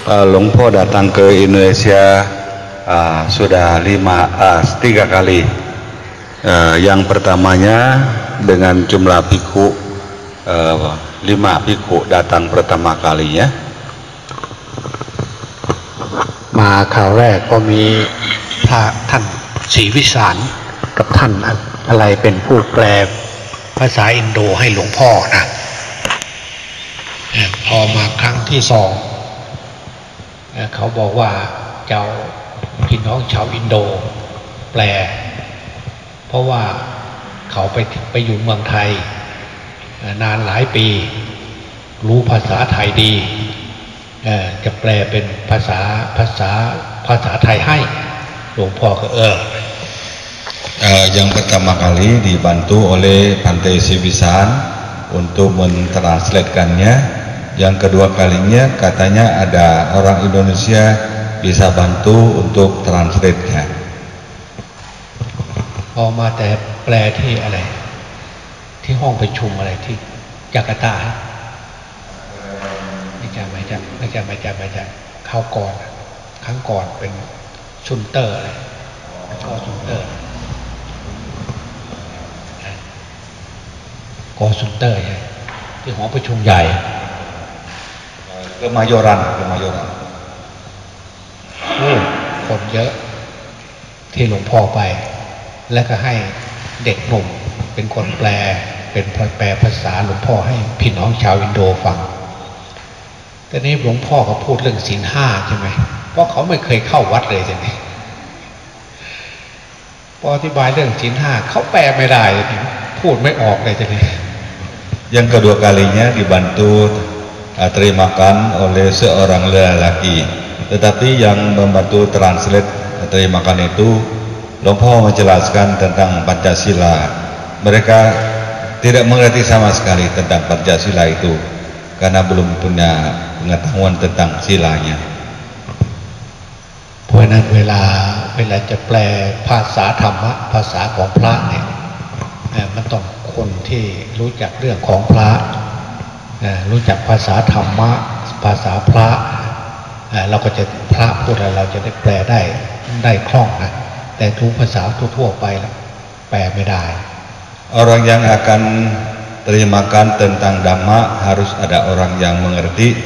Long Po datang ke Indonesia sudah 3 kali. Yang pertamanya dengan jumlah biku 5 biku datang pertama kalinya. มาคราวแรกก็มีพระท่านศรีวิสารกับท่านอะไรเป็นผู้แปลภาษาอินโดให้หลวงพ่อนะพอมาครั้งที่สองเขาบอกว่าเจ้าพี่น้องชาวอินโดแปลเพราะว่าเขาไปอยู่เมืองไทยนานหลายปีรู้ภาษาไทยดีจะแปลเป็นภาษาไทยให้หลวงพ่อก็Yang pertama kali dibantu oleh Bante Sivisan untuk mentranslatekannya. Yang kedua kalinya katanya ada orang Indonesia bisa bantu untuk translate-nya. พอมาแต่แปลที่อะไรที่ห้องประชุมอะไรที่จาการ์ตาไม่ใช่เข้าก่อนครั้งก่อนเป็นชุนเตอร์อะไรก็ชุนเตอร์กอชุนเตอร์ใช่ที่หอประชุมใหญ่Kemayoran คนเยอะที่หลวงพ่อไปแล้วก็ให้เด็กหนุ่มเป็นคนแปลเป็นแปลภาษาหลวงพ่อให้พี่น้องชาวอินโดฟังแต่นี้หลวงพ่อก็พูดเรื่องศีล 5ใช่ไหมเพราะเขาไม่เคยเข้าวัดเลยใช่ไหมพออธิบายเรื่องศีล 5เขาแปลไม่ได้เลยพูดไม่ออกเลยใช่ไหม Yang kedua kalinya dibantu terimakan oleh seorang lelaki, tetapi yang membantu translate terimakan itu Long Po menjelaskan tentang Pancasila. Mereka tidak mengerti sama sekali tentang Pancasila itu karena belum punya pengetahuan tentang silanya. เพราะนั้นเวลาจะแปลภาษาธรรมะภาษาของพระเนี่ยมันต้องคนที่รู้จักเรื่องของพระรู้จักภาษาธรรมะภาษาพระเราก็จะพระพูดอะไรเราจะได้แปลได้คล่องนะแต่ทุกภาษาทั่วไปแล้วแปลไม่ได้ Orang yang akan terimakan tentang Dhamma harus ada orang yang mengerti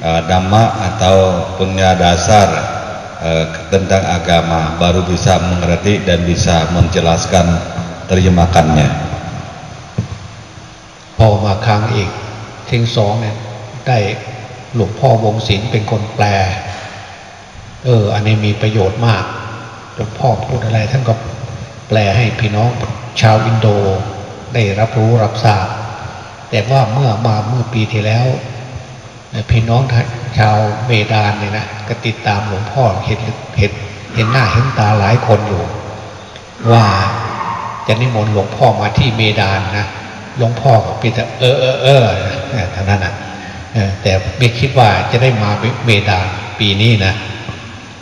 Dhamma atau punya dasar tentang agama baru bisa mengerti dan bisa menjelaskan terimakannya. พอมาครั้งอีกทิ้งสองเนี่ยได้หลวงพ่อวงศิลป์เป็นคนแปลอันนี้มีประโยชน์มากหลวงพ่อพูดอะไรท่านก็แปลให้พี่น้องชาวอินโดได้รับรู้รับทราบแต่ว่าเมื่อปีที่แล้วพี่น้องชาวเมดานเนี่ยนะก็ติดตามหลวงพ่อเห็นหน้าเห็นตาหลายคนอยู่ว่าจะนิมนต์หลวงพ่อมาที่เมดานนะหลวงพ่อก็เป็นแต่เท่านั้นนะแต่ไม่คิดว่าจะได้มาเมดานปีนี้นะ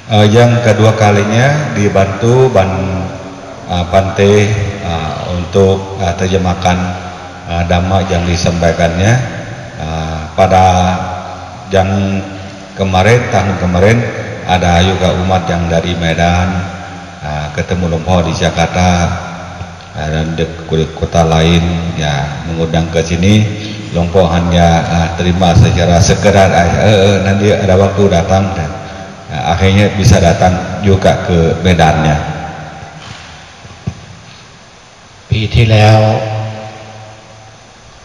Yang kedua kalinya dibantu Bante untuk terjemahkan Dhamma yang disampaikannya pada yang tahun kemarin ada juga umat yang dari Medan ketemu Long Po di Jakarta dan di kota lain ya mengundang ke sini. Long Po hanya terima secara sekedar nanti ada waktu datang dan akhirnya bisa datang juga ke Medannya. ปีที่แล้ว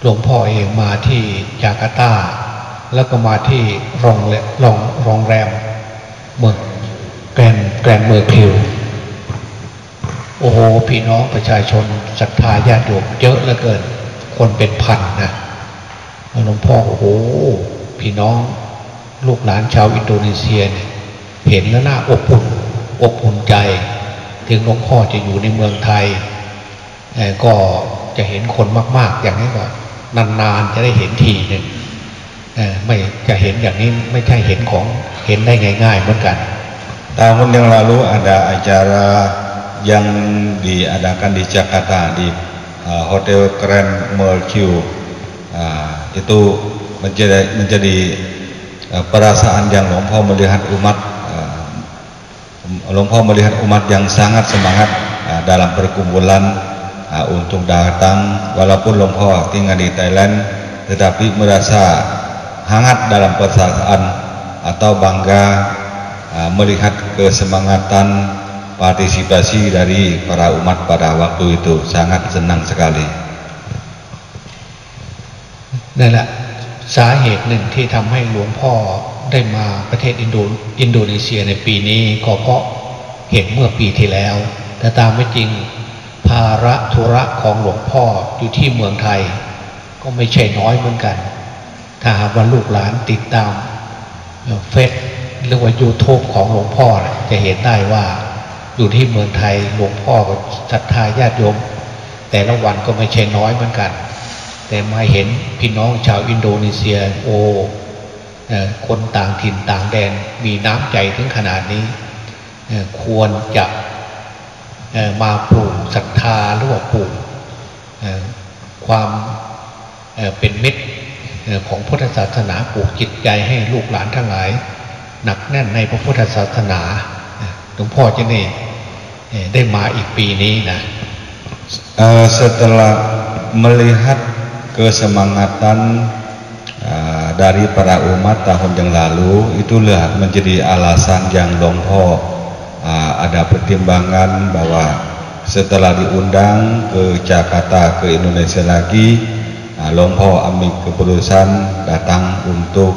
หลวงพ่อเองมาที่จาการ์ตาแล้วก็มาที่โรงแรมเมืองแกรนเมอร์คิวโอ้โหพี่น้องประชาชนศรัทธาญาติโยมเยอะเหลือเกินคนเป็นพันนะหลวงพ่อโอ้โหพี่น้องลูกหลานชาวอินโดนีเซียเนี่ยเห็นแล้วน่าอบอุ่นใจถึงหลวงพ่อจะอยู่ในเมืองไทยก็จะเห็นคนมากๆอย่างนี้ก็นานๆจะได้เห็นทีนึงไม่จะเห็นอย่างนี้ไม่ใช่เห็นได้ง่ายๆเหมือนกัน Tahun yang lalu ada acara yang diadakan di Jakarta di Hotel Grand Mercure itu menjadi perasaan yangหลวงพ่อ melihat umat yang sangat semangat dalam perkumpulan untuk datang, walaupun หลวงพ่อ tinggal di Thailand, tetapi merasa hangat dalam perasaan atau bangga melihat kesemangatan partisipasi dari para umat pada waktu itu, sangat senang sekali. นั่นแหละสาเหตุหนึ่งที่ทำให้หลวงพ่อได้มาประเทศอินโดนีเซียในปีนี้ก็เพราะเห็นเมื่อปีที่แล้วแต่ตามไม่จริงภาระธุระของหลวงพ่ออยู่ที่เมืองไทยก็ไม่ใช่น้อยเหมือนกันถ้าหากว่าลูกหลานติดตามเฟซหรือว่า YouTube ของหลวงพ่อจะเห็นได้ว่าอยู่ที่เมืองไทยหลวงพ่อกับศรัทธาญาติโยมแต่ละวันก็ไม่ใช่น้อยเหมือนกันแต่มาเห็นพี่น้องชาวอินโดนีเซียคนต่างถิ่นต่างแดนมีน้ำใจถึงขนาดนี้ควรจะมาปลูกศรัทธาหรือว่าปลูกความเป็นมิตรของพุทธศาสนาปลูกจิตใจให้ลูกหลานทั้งหลายหนักแน่นในพระพุทธศาสนาหลวงพ่อจะได้มาอีกปีนี้นะ setelah melihat kesemangatan dari para umat tahun yang lalu, itulah menjadi alasan yang หลวงพ่อ ada pertimbangan bahwa setelah diundang ke Jakarta, ke Indonesia lagi, หลวงพ่อ ambil keputusan datang untuk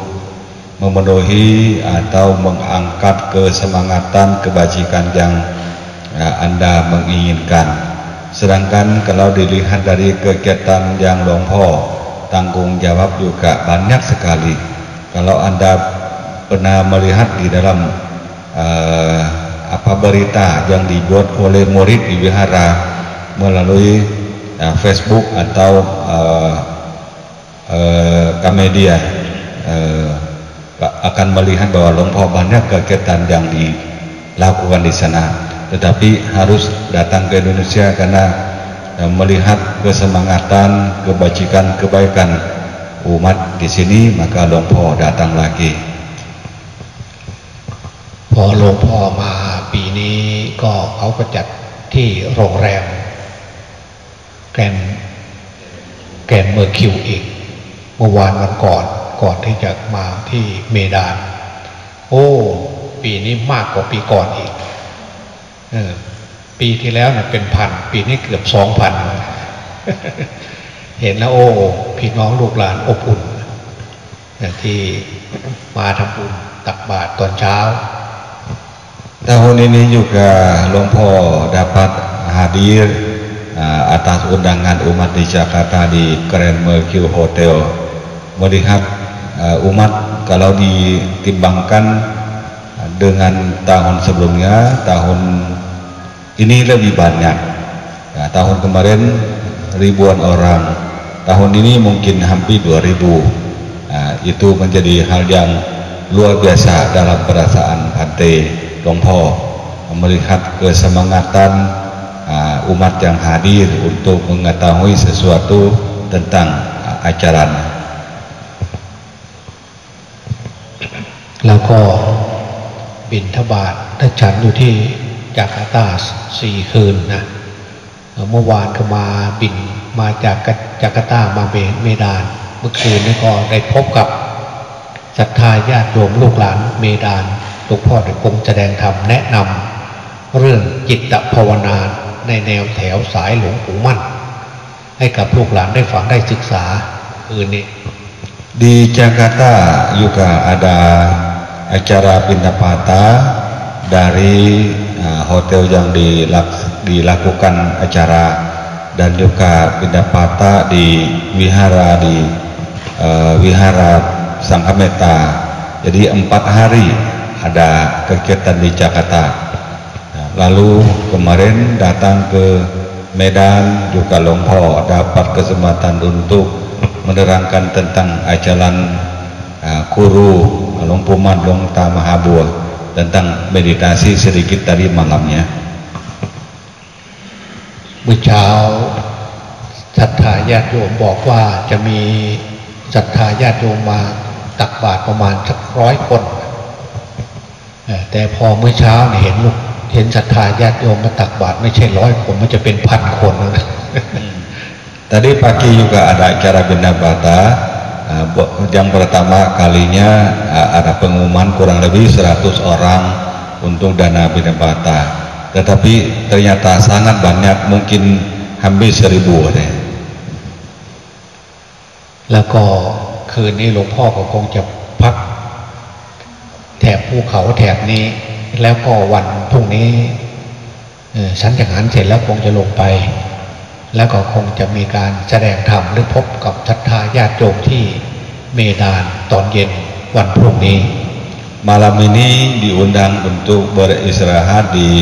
memenuhi atau mengangkat kesemangatan kebajikan yang Anda menginginkan. Sedangkan kalau dilihat dari kegiatan yang หลวงพ่อ tanggung jawab juga banyak sekali. Kalau Anda pernah melihat di dalam berita yang dibuat oleh murid di wihara melalui Facebook atau media, akan melihat bahwa หลวงพ่อ banyak kegiatan yang dilakukan di sana. Tetapi harus datang ke Indonesia karena melihat kesemangatan, kebajikan, kebaikan umat di sini, maka หลวงพ่อ datang lagi. พอหลวงพ่อมาปีนี้ก็เขาก็จัดที่โรงแรมแกรนเมอร์คิวอีกเมื่อวานวันก่อนที่จะมาที่เมดานปีนี้มากกว่าปีก่อนอีกปีที่แล้วเนี่ยเป็นพันปีนี้เกือบ 2,000 เห็นแล้วพี่น้องลูกหลานอบอุ่นที่มาทำบุญตักบาตรตอนเช้า Tahun ini juga หลวงพ่อ dapat hadir atas undangan umat di Jakarta di Grand Mercure Hotel. Melihat umat kalau ditimbangkan dengan tahun sebelumnya, tahun ini lebih banyak. Tahun kemarin ribuan orang, tahun ini mungkin hampir 2.000. Itu menjadi hal yang luar biasa dalam perasaan Bante หลวงพ่อ melihat kesemangatan umat yang hadir untuk mengetahui sesuatu tentang acaranya. แล้วก็บิณฑบาตถ้าฉันอยู่ที่จาการ์ตา4 คืนนะเมื่อวานก็มาบินมาจากจาการ์ตามาเมดานเมื่อคืนนี้ก็ได้พบกับศรัทธาญาติโยมลูกหลานเมดานหลวงพ่อได้คงแสดงธรรมแนะนำเรื่องจิตภาวนาในแนวแถวสายหลวงปู่มั่นให้กับลูกหลานได้ฟังได้ศึกษาคืนนี้ Di Jakarta juga ada acara Pindapata dari hotel yang dilakukan acara, dan juga Pindapata di wihara wihara Sangkameta. Jadi 4 hari ada kegiatan di Jakarta. Lalu kemarin datang ke Medan juga หลวงพ่อ dapat kesempatan untuk menerangkan tentang ajaran guru หลวงปู่มั่น หลวงตามหาบัว tentang meditasi sedikit tadi malamnya. เมื่อเช้าศรัทธาญาติโยมบอกว่าจะมีศรัทธาญาติโยมมา ตักบาตรประมาณสัก100 คนแต่พอเมื่อเช้าเนี่ยเห็นศรัทธาญาติโยมมาตักบาตรไม่ใช่100 คนมันจะเป็น1,000 คนแล้วนะ Tadi pagi juga ada acara bina bata. Yang pertama kalinya ada pengumuman kurang lebih 100 orang untuk dana bina bata. Tetapi ternyata sangat banyak, mungkin hampir 1000 deh. แล้วก็คืนนี้หลวงพ่อก็คงจะพักแถบภูเขาแถบนี้แล้วก็วันพรุ่งนี้ฉันจังหันเสร็จแล้วคงจะลงไปแล้วก็คงจะมีการแสดงธรรมหรือพบกับศรัทธาญาติโยมที่เมดานตอนเย็นวันพรุ่งนี้ Malam ini diundang untuk beristirahat di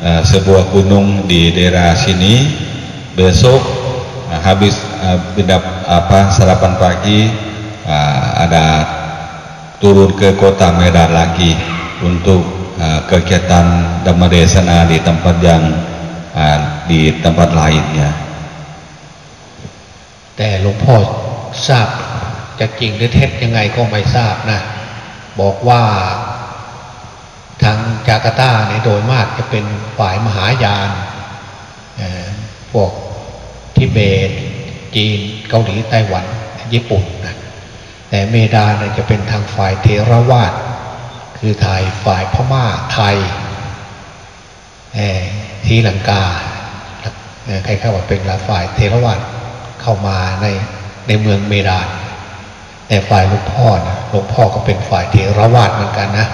sebuah gunung di daerah sini. Besok habis sarapan pagi ada turun ke kota Medan lagi untuk kegiatan Dhammadesana di tempat lainnya. แต่หลวงพ่อทราบจะจริงหรือเท็จยังไงก็ไม่ทราบนะบอกว่าทางจาการ์ตาเนี่ยโดยมากจะเป็นฝ่ายมหายานพวกทิเบตจีนเกาหลีไต้หวันญี่ปุ่นนะแต่เมดาเนี่ยจะเป็นทางฝ่ายเทรวาทคือไทยฝ่ายพม่าไทยศรีลังกาใครเข้าว่าเป็นฝ่ายเทรวาทเข้ามาในเมืองเมดานแต่ฝ่ายหลวงพ่อก็เป็นฝ่ายเทรวาทเหมือนกันนะ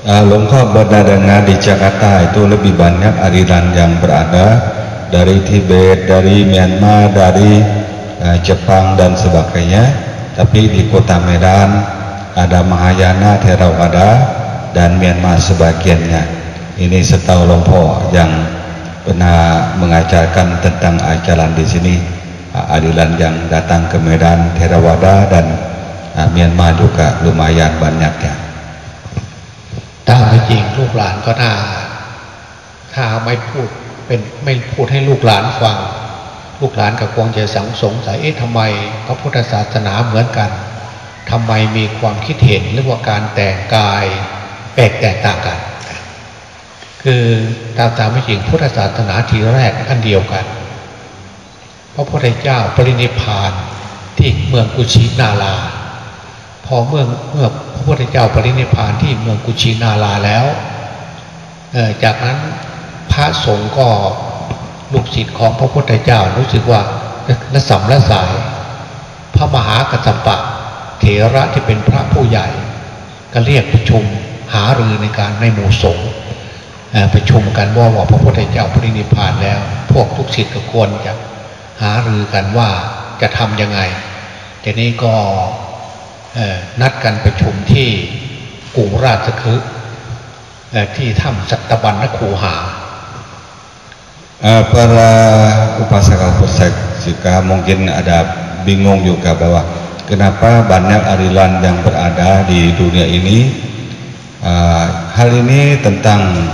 Longkok berdadana di Jakarta itu lebih banyak aliran yang berada dari Tibet, dari Myanmar, dari Jepang dan sebagainya. Tapi di kota Medan ada Mahayana, Theravada dan Myanmar sebagiannya. Ini setahu Longkok yang pernah mengajarkan tentang ajaran di sini. Aliran yang datang ke Medan, Theravada dan Myanmar juga lumayan banyaknya. ถ้าไม่จริงลูกหลานก็ถ้าไม่พูดให้ลูกหลานฟังลูกหลานก็คงจะสงสัยทำไมพระพุทธศาสนาเหมือนกันทำไมมีความคิดเห็นหรือว่าการแต่งกายแตกต่างกันคือตามไม่จริงพุทธศาสนาทีแรกอันเดียวกันพระพุทธเจ้าปรินิพพานที่เมืองกุชินาราพอเมื่อพระพุทธเจ้าปรินิพพานที่เมืองกุชินาราแล้วจากนั้นพระสงฆ์ก็ลูกศิษย์ของพระพุทธเจ้ารู้สึกว่าละสัมละสายพระมหากัสสปะเถระที่เป็นพระผู้ใหญ่ก็เรียกประชุมหารือในหมู่สงฆ์ประชุมกันว่าพระพุทธเจ้าปรินิพพานแล้วพวกลูกศิษย์ก็ควรจะหารือกันว่าจะทำยังไงทีนี้ก็นัดกันประชุมที่กรุงราชคฤห์ที่ถ้ำสัตบัญญคูหา Para upasaka mungkin ada bingung juga bahwa kenapa banyak aliran yang berada di dunia ini. Hal ini tentang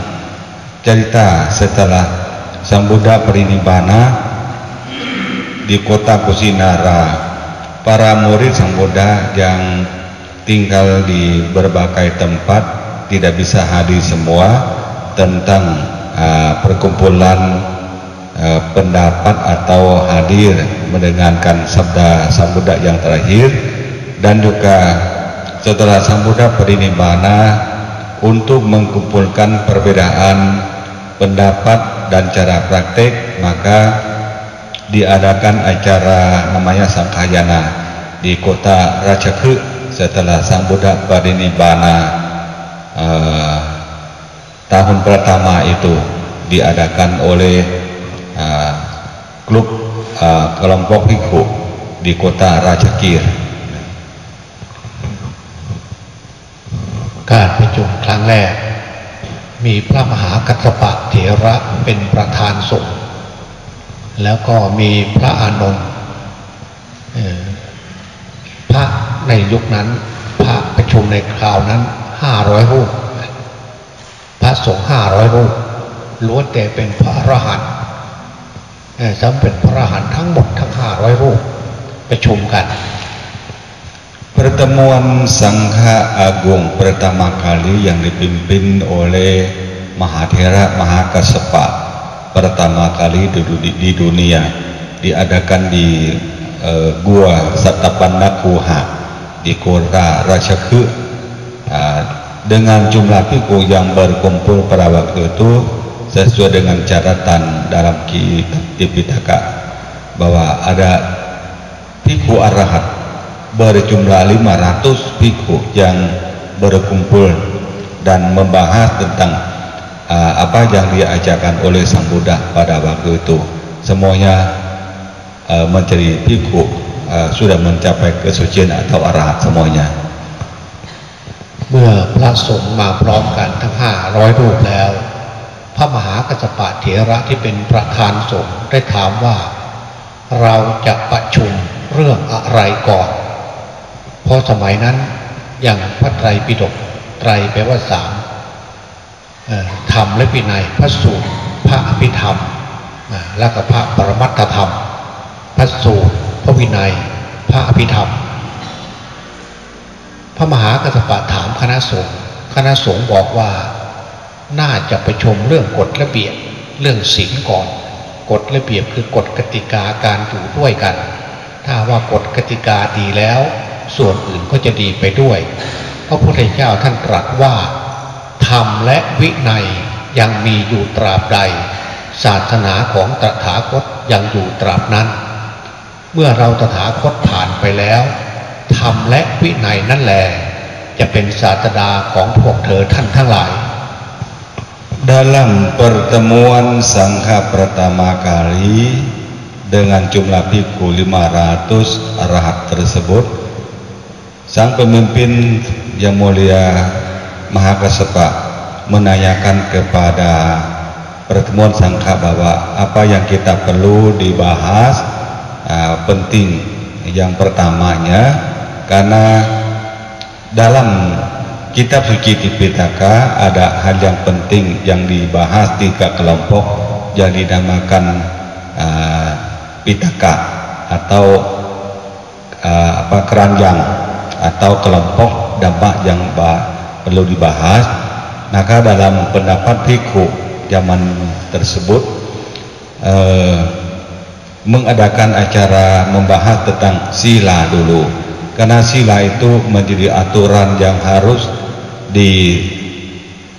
cerita setelah Sang Buddha parinibbana di kota Kusinara. Para murid Sang Buddha yang tinggal di berbagai tempat tidak bisa hadir semua tentang perkumpulan pendapat atau hadir mendengarkan sabda Sang Buddha yang terakhir, dan juga setelah Sang Buddha parinibbana untuk mengumpulkan perbedaan pendapat dan cara praktek, maka diadakan acara namanya Sanghayana di kota Ratchakrut setelah Sang Buddha parinibbana tahun pertama itu diadakan oleh klub kelompok Bhikkhu di kota Ratchakrut. การประชุมครั้งแรกมีพระมหากัสสปะเถระเป็นประธานสงฆ์แล้วก็มีพระอานนท์พระในยุคนั้นพระประชุมในคราวนั้น500 รูปพระสงฆ์500 รูปล้วนแต่เป็นพระอรหันต์ซ้ำเป็นพระอรหันต์ทั้งหมดทั้ง500 รูปประชุมกัน Pertemuan Sangha Agung pertama kali yang dipimpin oleh Mahathera Mahakassapa pertama kali di dunia diadakan di Gua Satapanakuha di kota Ratchaku dengan jumlah bhikkhu yang berkumpul pada waktu itu sesuai dengan catatan dalam kitab Tipitaka bahwa ada bhikkhu arahat berjumlah 500 bhikkhu yang berkumpul dan membahas tentang apa yang diajarkan oleh Sang Buddha pada waktu itu. Semuanya menjadi bhikkhu, sudah mencapai kesucian atau arahat semuanya. เมื่อพระสงฆ์มาพร้อมกันทั้ง500รูปแล้วพระมหากัสสปะเถระที่เป็นประธานสงฆ์ได้ถามว่าเราจะประชุมเรื่องอะไรก่อนเพราะสมัยนั้นอย่างพระไตรปิฎกไตรแปลว่า3ธรรมและวินัยพระสูตรพระอภิธรรมแล้วก็พระปรมัตถธรรมพระสูตรพระวินัยพระอภิธรรมพระมหากัสสปะถามคณะสงฆ์บอกว่าน่าจะประชุมเรื่องกฎระเบียบเรื่องศีลก่อนกฎระเบียบคือกฎกติกาการอยู่ด้วยกันถ้าว่ากฎกติกาดีแล้วส่วนอื่นก็จะดีไปด้วยพระพุทธเจ้าท่านตรัสว่าธรรมและวินัยยังมีอยู่ตราบใดศาสนาของตถาคตยังอยู่ตราบนั้นเมื่อเราตถาคตผ่านไปแล้วธรรมและวินัยนั่นแหละจะเป็นศาสดาของพวกเธอท่านทั้งหลาย Dalam pertemuan Sangha pertama kali dengan jumlah bhikkhu 500 arahat tersebut, sang pemimpin yang mulia Mahakassapa menanyakan kepada pertemuan Sangha bahwa apa yang kita perlu dibahas penting. Yang pertamanya karena dalam kitab suci Tipitaka ada hal yang penting yang dibahas 3 kelompok yang dinamakan Pitaka atau keranjang atau kelompok dampak yang perlu dibahas. Maka dalam pendapat bhikkhu zaman tersebut mengadakan acara membahas tentang sila dulu, karena sila itu menjadi aturan yang harus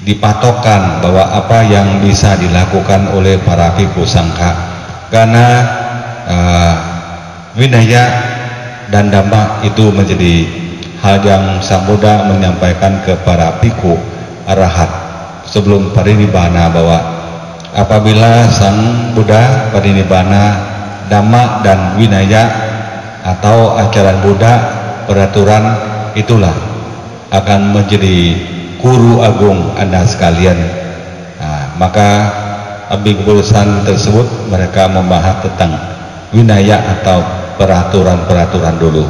dipatokkan bahwa apa yang bisa dilakukan oleh para bhikkhu sangha, karena winaya dan dhamma itu menjadi hal yang Sang Buddha menyampaikan kepada bhikkhu arahat sebelum parinibbana bahwa apabila Sang Buddha parinibbana, dhamma dan winaya atau ajaran Buddha, peraturan itulah akan menjadi guru agung Anda sekalian. Maka bhikkhu tersebut mereka membahas tentang winaya atau peraturan-peraturan dulu.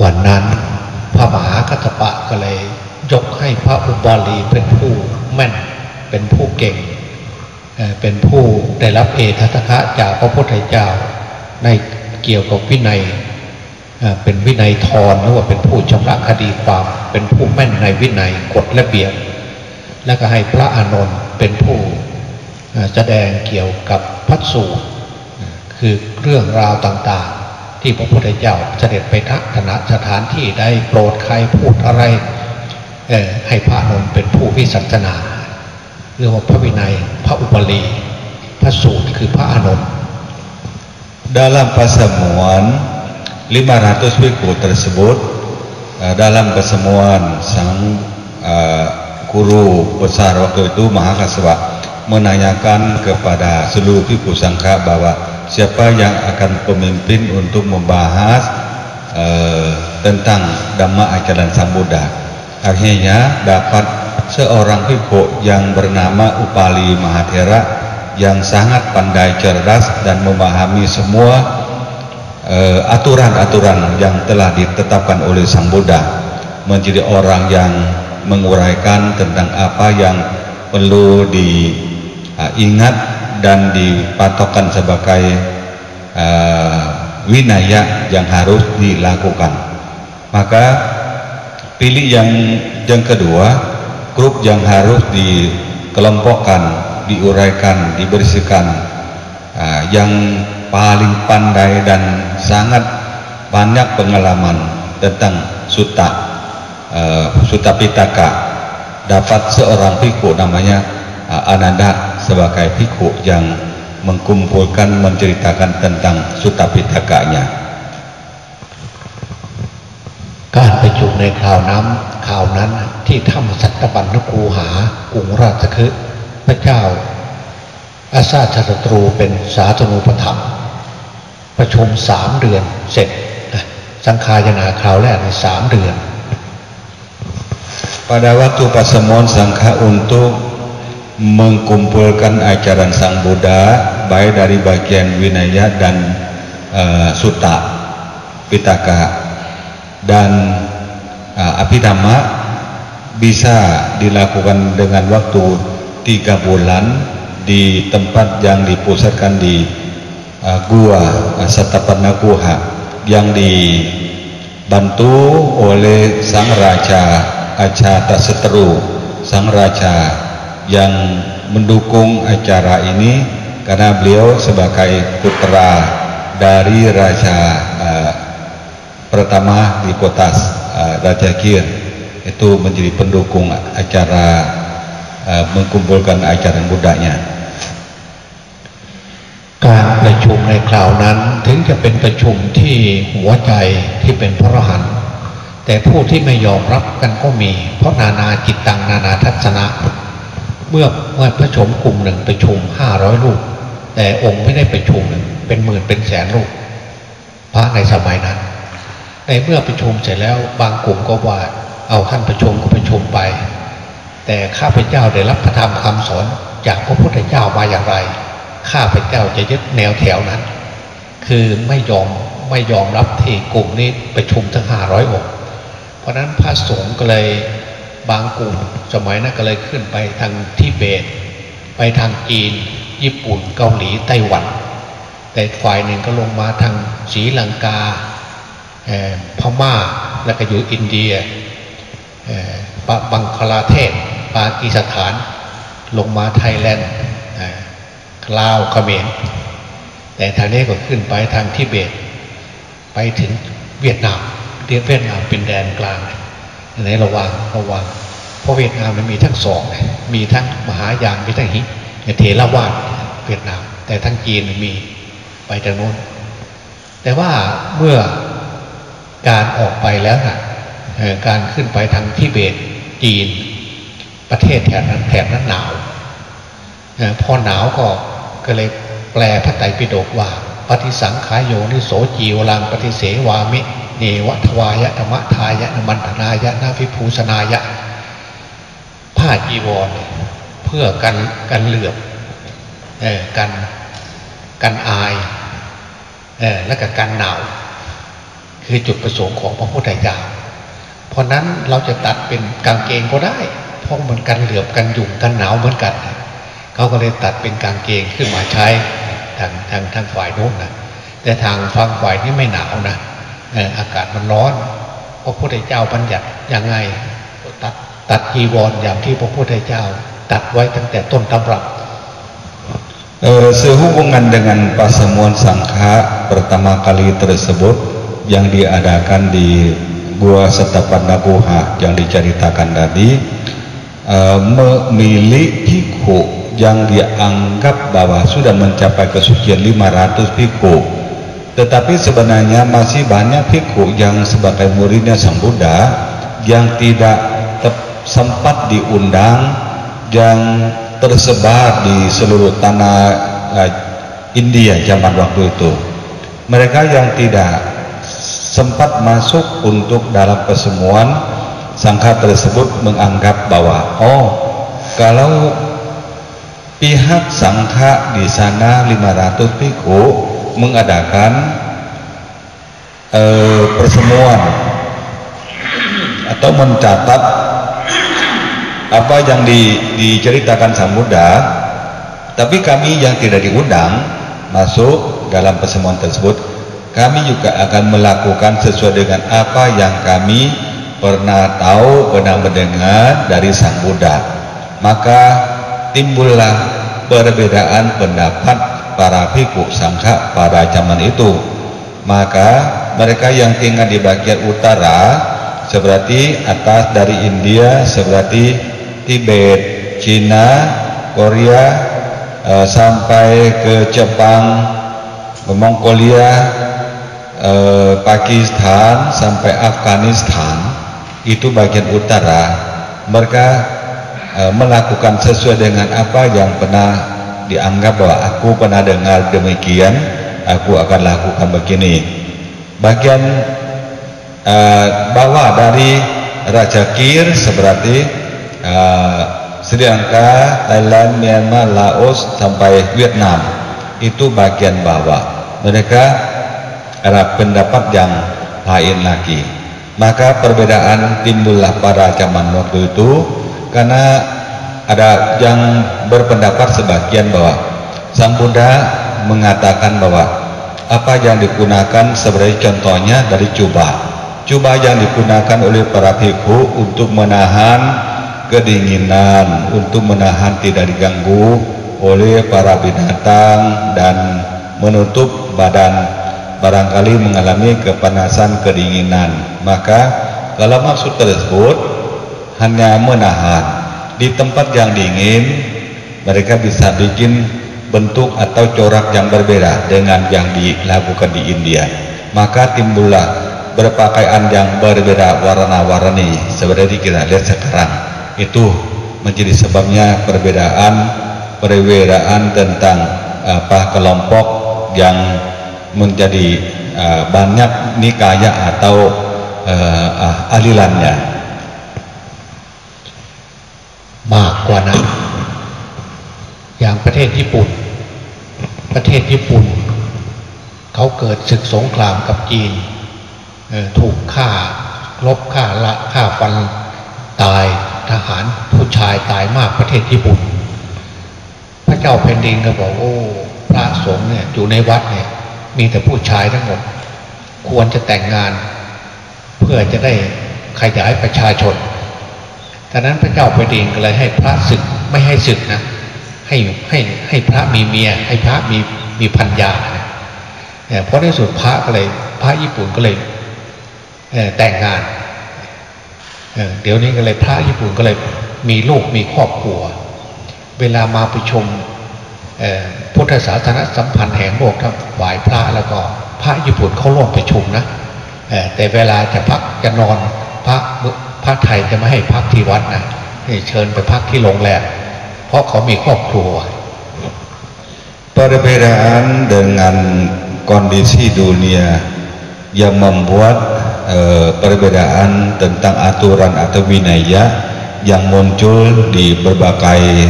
วันนั้นพระมหากัสสปะก็เลยยกให้พระอุบาลีเป็นผู้แม่นเป็นผู้เก่งเป็นผู้ได้รับเอทัตถะจากพระพุทธเจ้าในเกี่ยวกับวินัยเป็นวินัยทรหรือว่าเป็นผู้ชำระคดีความเป็นผู้แม่นในวินัยกฎระเบียบและก็ให้พระอานนท์เป็นผู้แสดงเกี่ยวกับพระสูตรคือเรื่องราวต่างๆที่พระพุทธเจ้าเสด็จไปณสถานที่ใดโปรดใครพูดอะไรให้พระอานนท์เป็นผู้วิสัชนาเรียกว่าพระวินัยพระอุปลีพระสูตรคือพระอานนท์ Dalam pertemuan 500 bhikkhu tersebut, dalam pertemuan sang guru besar waktu itu Mahakassapa menanyakan kepada seluruh bhikkhu sangha bahwa siapa yang akan pemimpin untuk membahas tentang dhamma ajaran Sang Buddha. Akhirnya dapat seorang bhikkhu yang bernama Upali Mahathera yang sangat pandai, cerdas dan memahami semua aturan-aturan yang telah ditetapkan oleh Sang Buddha, menjadi orang yang menguraikan tentang apa yang perlu diingat dan dipatokkan sebagai winaya yang harus dilakukan. Maka pilih yang kedua, grup yang harus dikelompokkan, diuraikan, dibersihkan, yang paling pandai dan sangat banyak pengalaman tentang Sutta Pitaka. Dapat seorang bhikkhu namanya Ananda sebagai bhikkhu yang mengumpulkan, menceritakan tentang Sutta Pitakanya. การประชุมในคราวนั้นที่ถ้ำสัตบัญญคูหากรุงราชคฤห์พระเจ้าอาซาชศัตรูเป็นสาธนูปถัมภ์ประชุม3 เดือนเสร็จสังฆายนาคราวแรกใน3 เดือน Pada waktu pertemuan sangka untuk mengumpulkan ajaran Sang Buddha baik dari bagian Vinaya dan Sutta Pitaka dan Abhidhamma bisa dilakukan dengan waktu 3 bulan di tempat yang dipusatkan di Gua Satapanna Guha yang dibantu oleh Sang Raja Ajatasatru, Sang Raja yang mendukung acara ini karena beliau sebagai putra dari Raja pertama di kota Raja Kir itu menjadi pendukung acara mengumpulkan ajaran Buddhanya. การประชุมในคราวนั้นถึงจะเป็นประชุมที่หัวใจที่เป็นพระอรหันต์แต่ผู้ที่ไม่ยอมรับกันก็มีเพราะนานาจิตตังนานาทัศนะเมื่อพระชมกลุ่มหนึ่งประชุม500 รูปแต่องค์ไม่ได้ประชุมเป็นหมื่นเป็นแสนรูปพระในสมัยนั้นในเมื่อประชุมเสร็จแล้วบางกลุ่มก็ว่าเอาท่านประชุมก็ประชุมไปแต่ข้าพเจ้าได้รับพระธรรมคำสอนจากพระพุทธเจ้ามาอย่างไรข้าพเจ้าจะยึดแนวแถวนั้นคือไม่ยอมรับที่กลุ่มนี้ประชุมทั้ง500 องค์เพราะนั้นพระสงฆ์ก็เลยบางกลุ่มสมัยนั้นก็เลยขึ้นไปทางทิเบตไปทางจีนญี่ปุ่นเกาหลีไต้หวันแต่ฝ่ายหนึ่งก็ลงมาทางศรีลังกาพม่าแล้วก็อยู่อินเดียบังคลาเทศปากีสถานลงมาไทยแลนด์ลาวเขมรแต่ทางนี้ก็ขึ้นไปทางทิเบตไปถึงเวียดนามเวียดนามเป็นแดนกลางในระหว่างเพราะเวียดนามมันมีทั้งสองมีทั้งมหายานมีทั้งเถรวาทเวียดนามแต่ทั้งจีนมีไปทางโน้นแต่ว่าเมื่อการออกไปแล้วนะการขึ้นไปทางทิเบตจีนประเทศแถบนั้นหนาวพอหนาวก็เลยแปลพระไตรปิฎกว่าปฏิสังขายโยนิโสจีวรังปฏิเสวามิเนวทวายะธรรมทายะนมันธนายะนาภิภูสนายะผ้าจีวรเพื่อกันเหลือบกันอายและก็กันหนาวคือจุดประสงค์ของพระพุทธเจ้าเพราะนั้นเราจะตัดเป็นกางเกงก็ได้เพราะมันกันเหลือบกันยุ่งกันหนาวเหมือนกันเขาก็เลยตัดเป็นกางเกงขึ้นมาใช้ทางฝ่ายโน้นนะแต่ทางฝั่งฝ่ายนี้ไม่หนาวนะอากาศมันร้อนพระพุทธเจ้าบัญญัติยังไงตัดจีวรอย่างที่พระพุทธเจ้าตัดไว้ตั้งแต่ต้นตำรับ Sehubungan dengan pertemuan sangka pertama kali tersebut yang diadakan di Gua Satapanna Guha yang diceritakan tadi, memilih bhikkhu yang dianggap bahwa sudah mencapai kesucian 500 bhikkhu, tetapi sebenarnya masih banyak bhikkhu yang sebagai muridnya Sang Buddha yang tidak sempat diundang, yang tersebar di seluruh tanah India zaman waktu itu. Mereka yang tidak sempat masuk untuk dalam pertemuan sangka tersebut menganggap bahwa kalau pihak sangka di sana 500 bhikkhu mengadakan pertemuan atau mencatat apa yang diceritakan Sang Buddha, tapi kami yang tidak diundang masuk dalam pertemuan tersebut, kami juga akan melakukan sesuai dengan apa yang kami pernah tahu, pernah mendengar dari Sang Buddha. Maka timbullah perbedaan pendapat para bhikkhu sangha pada zaman itu. Maka mereka yang tinggal di bagian utara seperti atas dari India, seperti Tibet, Cina, Korea, sampai ke Jepang, Mongolia, Pakistan sampai Afghanistan, itu bagian utara. Mereka melakukan sesuai dengan apa yang pernah dianggap bahwa aku pernah dengar demikian, aku akan lakukan begini. Bagian bawah dari Raja Kir seperti Sri Lanka, Thailand, Myanmar, Laos sampai Vietnam, itu bagian bawah. Mereka ada pendapat yang lain lagi. Maka perbedaan timbullah pada zaman waktu itu karena ada yang berpendapat sebagian bahwa Sang Buddha mengatakan bahwa apa yang digunakan sebagai contohnya dari cuba yang digunakan oleh para bhikkhu untuk menahan kedinginan, untuk menahan tidak diganggu oleh para binatang dan menutup badan barangkali mengalami kepanasan kedinginan. Maka kalau maksud tersebut hanya menahan di tempat yang dingin, mereka bisa bikin bentuk atau corak yang berbeda dengan yang dilakukan di India. Maka timbullah berpakaian yang berbeda warna-warni seperti kita lihat sekarang. Itu menjadi sebabnya perbedaan tentang kelompok yang menjadi banyak nikaya atau alirannya. มากกว่านั้นอย่างประเทศญี่ปุ่นเขาเกิดศึกสงครามกับจีนถูกฆ่าลบฆ่าฟันตายทหารผู้ชายตายมากประเทศญี่ปุ่นพระเจ้าแผ่นดินก็บอกโอ้พระสงฆ์เนี่ยอยู่ในวัดเนี่ยมีแต่ผู้ชายทั้งหมดควรจะแต่งงานเพื่อจะได้ขยายประชาชนดังนั้นพระเจ้าแผ่นดินก็เลยให้พระศึกไม่ให้ศึกนะให้พระมีเมียให้พระมีภรรยาเพราะในสุดพระญี่ปุ่นก็เลยแต่งงานเดี๋ยวนี้ก็เลยพระญี่ปุ่นก็เลยมีลูกมีครอบครัวเวลามาประชุมพุทธศาสนสัมพันธ์แห่งโลกทั้งฝ่ายพระแล้วก็พระญี่ปุ่นเขาร่วมประชุมนะแต่เวลาจะพักจะนอนพระไทยจะไม่ให้พักที่วัดนะเชิญไปพักที่โรงแรมเพราะเขามีครอบครัว Perbedaan dengan kondisi dunia yang membuat perbedaan tentang aturan atau winaya yang muncul di berbagai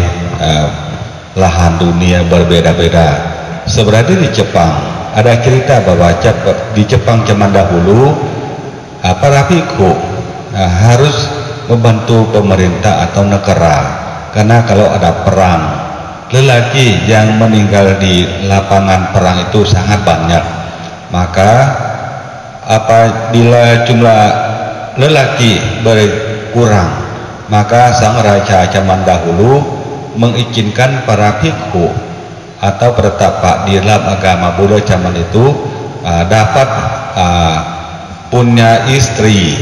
lahan dunia berbeda-beda. Seperti di Jepang, ada cerita bahwa di Jepang zaman dahulu para bhikkhu harus membantu pemerintah atau negara karena kalau ada perang, lelaki yang meninggal di lapangan perang itu sangat banyak. Maka apabila jumlah lelaki berkurang, maka sang raja zaman dahulu mengizinkan para bhikkhu atau bertapa di dalam agama Buddha zaman itu dapat punya istri.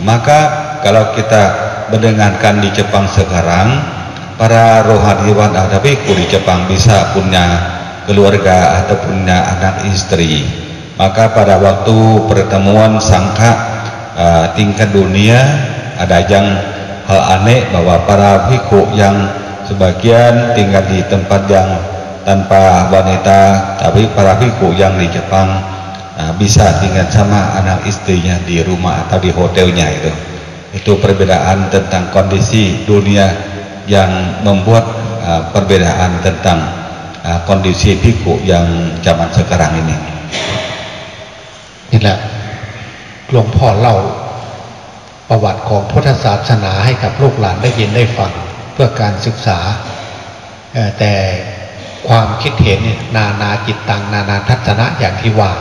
Maka kalau kita mendengarkan di Jepang sekarang, para rohaniwan atau bhikkhu di Jepang bisa punya keluarga atau punya anak istri. Maka pada waktu pertemuan sangka tingkat dunia ada yang hal aneh bahwa para bhikkhu yang sebagian tinggal di tempat yang tanpa wanita, tapi para bhikkhu yang di Jepang bisa tinggal sama anak istrinya di rumah atau di hotelnya. Itu perbedaan tentang kondisi dunia yang membuat perbedaan tentang kondisi bhikkhu yang zaman sekarang ini. นี่แหละหลวงพ่อเล่าประวัติของพุทธศาสนาให้กับลูกหลานได้ยินได้ฟังเพื่อการศึกษาแต่ความคิดเห็นนานาจิตตังนานาทัศนะอย่างที่ว่า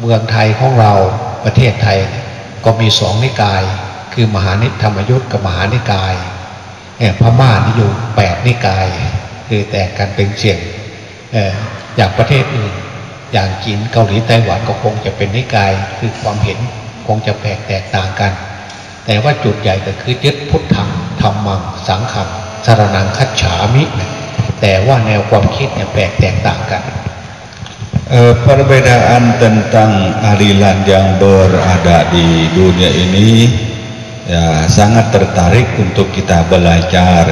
เมืองไทยของเราประเทศไทยก็มีสองนิกายคือมหานิธรรมยุทธกับมหานิกายพม่านี่อยู่8นิกายคือแตกกันเป็นเสียงอย่างประเทศอื่นอย่างจีนเกาหลีไต้หวันก็คงจะเป็นนิกายคือความเห็นคงจะแตกต่างกันแต่ว่าจุดใหญ่ก็คือยึดพุทธังธรรมังสังฆังสรณังคัจฉามิแต่ว่าแนวความคิดเนี่ยแตกต่างกันperbedaan tentang aliran yang berada di dunia ini ya sangat tertarik untuk kita belajar.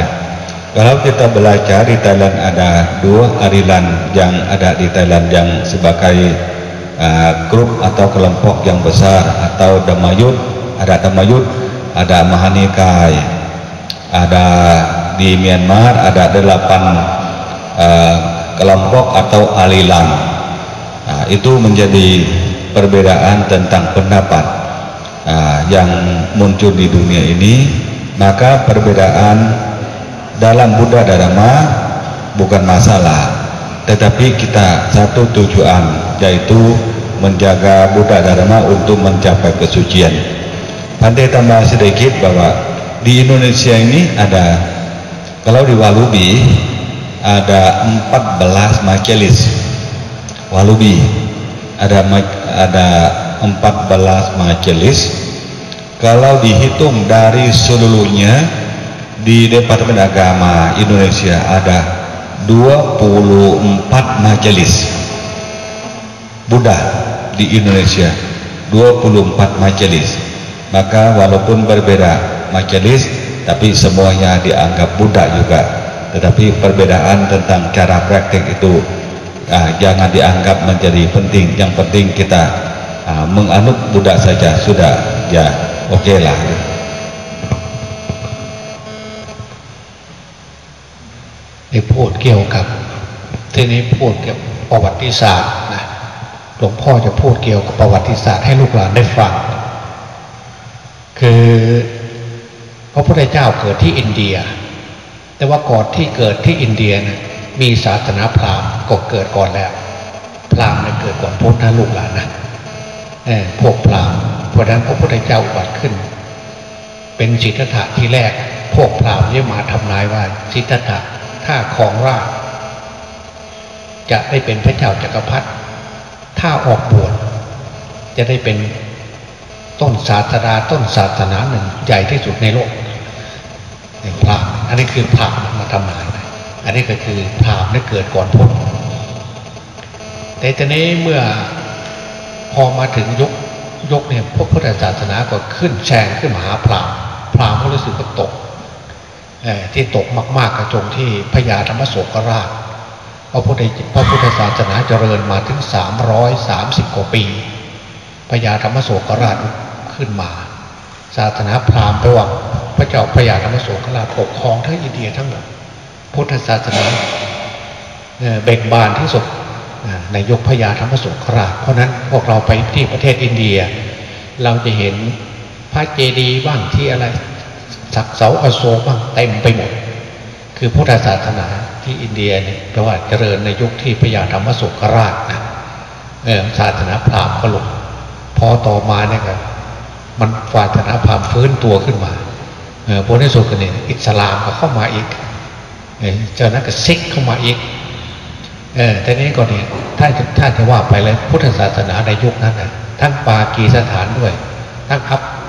Kalau kita belajar di Thailand ada dua aliran yang ada di Thailand yang sebagai grup atau kelompok yang besar atau Dhammayut, ada Mahanikai, ada di Myanmar ada 8 kelompok atau aliran. Nah, itu menjadi perbedaan tentang pendapat yang muncul di dunia ini. Maka perbedaan dalam Buddha Dharma bukan masalah, tetapi kita satu tujuan, yaitu menjaga Buddha Dharma untuk mencapai kesucian. Pandai tambah sedikit bahwa di Indonesia ini ada, kalau di Walubi ada 14 majelis Walubi, ada 14 majelis. Kalau dihitung dari seluruhnya di Departemen Agama Indonesia ada 24 majelis Buddha di Indonesia, 24 majelis. Maka walaupun berbeda majelis tapi semuanya dianggap Buddha juga. Tetapi perbedaan tentang cara praktik itu jangan dianggap menjadi penting. Yang penting kita menganut Buddha saja sudah, ya oke lah. ได้พูดเกี่ยวกับที่นี้พูดเกี่ยวกับประวัติศาสตร์นะหลวงพ่อจะพูดเกี่ยวกับประวัติศาสตร์ให้ลูกหลานได้ฟังคือพระพุทธเจ้าเกิดที่อินเดียแต่ว่าก่อนที่เกิดที่อินเดียนะมีศาสนาพราหมณ์ก็เกิดก่อนแล้วพราหมณ์เกิดก่อนพุทธนะลูกหลานนะพวกพราหมณ์เพราะนั้นพระพุทธเจ้าอุบัติขึ้นเป็นสิทธัตถะที่แรกพวกพราหมณ์เนี่ยมาทำนายว่าสิทธัตถะถ้าครองราชย์จะได้เป็นพระเจ้าจักรพรรดิถ้าออกบวชจะได้เป็นต้นศาสดาต้นศาสนาหนึ่งใหญ่ที่สุดในโลกพราหมณ์อันนี้คือพราหมณ์มาทำนายอันนี้ก็คือพราหมณ์ได้เกิดก่อนพุทธแต่ตอนนี้เมื่อพอมาถึงยุคเนี่ยพวกพุทธศาสนาก็ขึ้นแซงขึ้นมาหาพราหมณ์ก็รู้สึกว่าตกที่ตกมากๆกระจงที่พญาธรรมโศกราชพระพุทธศาสนาเจริญมาถึง330 กว่าปีพญาธรรมโศกราชขึ้นมาศาสนาพราหมณ์ไปว่าพระเจ้าพญาธรรมโศกราชปกครองทั้งอินเดียทั้งหมดพุทธศาสนาเบ่งบานที่สุดในยุคพญาธรรมโศกราชเพราะนั้นพวกเราไปที่ประเทศอินเดียเราจะเห็นพระเจดีย์บ้างที่อะไรศักเสาอโศกบ้างเต็มไปหมดคือพุทธศาสนาที่อินเดียเนี่ยแปลว่าเจริญในยุคที่พญาธรรมโศกราชนะศาสนาพราหมณ์ก็หลงพอต่อมาเนี่ยครับมันศาสนาพราหมณ์ฟื้นตัวขึ้นมาพวกนี้สุดกันเนี่ยอิสลามก็เข้ามาอีกจากนั้นก็ซิกเข้ามาอีกแต่นี้ก็เนี่ยถ้าจะว่าไปเลยพุทธศาสนาในยุคนั้นนะทั้งปากีสถานด้วยทั้ง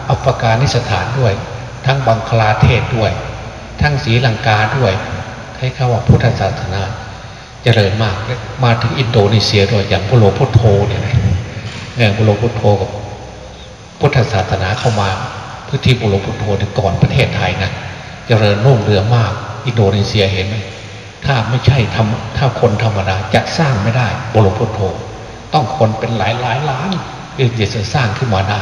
อัฟกานิสถานด้วยทั้งบังคลาเทศด้วยทั้งศรีลังกาด้วยให้เขาว่าพุทธศาสนาเจริญมากมาถึงอินโดนีเซียด้วยอย่างบุโรพุทโธเนี่ยบุโรพุทโธกับพุทธศาสนาเข้ามาพื้นที่บุโรพุทโธก่อนประเทศไทยนะเจริญรุ่งเรืองมากอินโดนีเซียเห็นไหมถ้าไม่ใช่ถ้าคนธรรมดาจะสร้างไม่ได้บุโรพุทโธต้องคนเป็นหลายล้านจึงจะสร้างขึ้นมาได้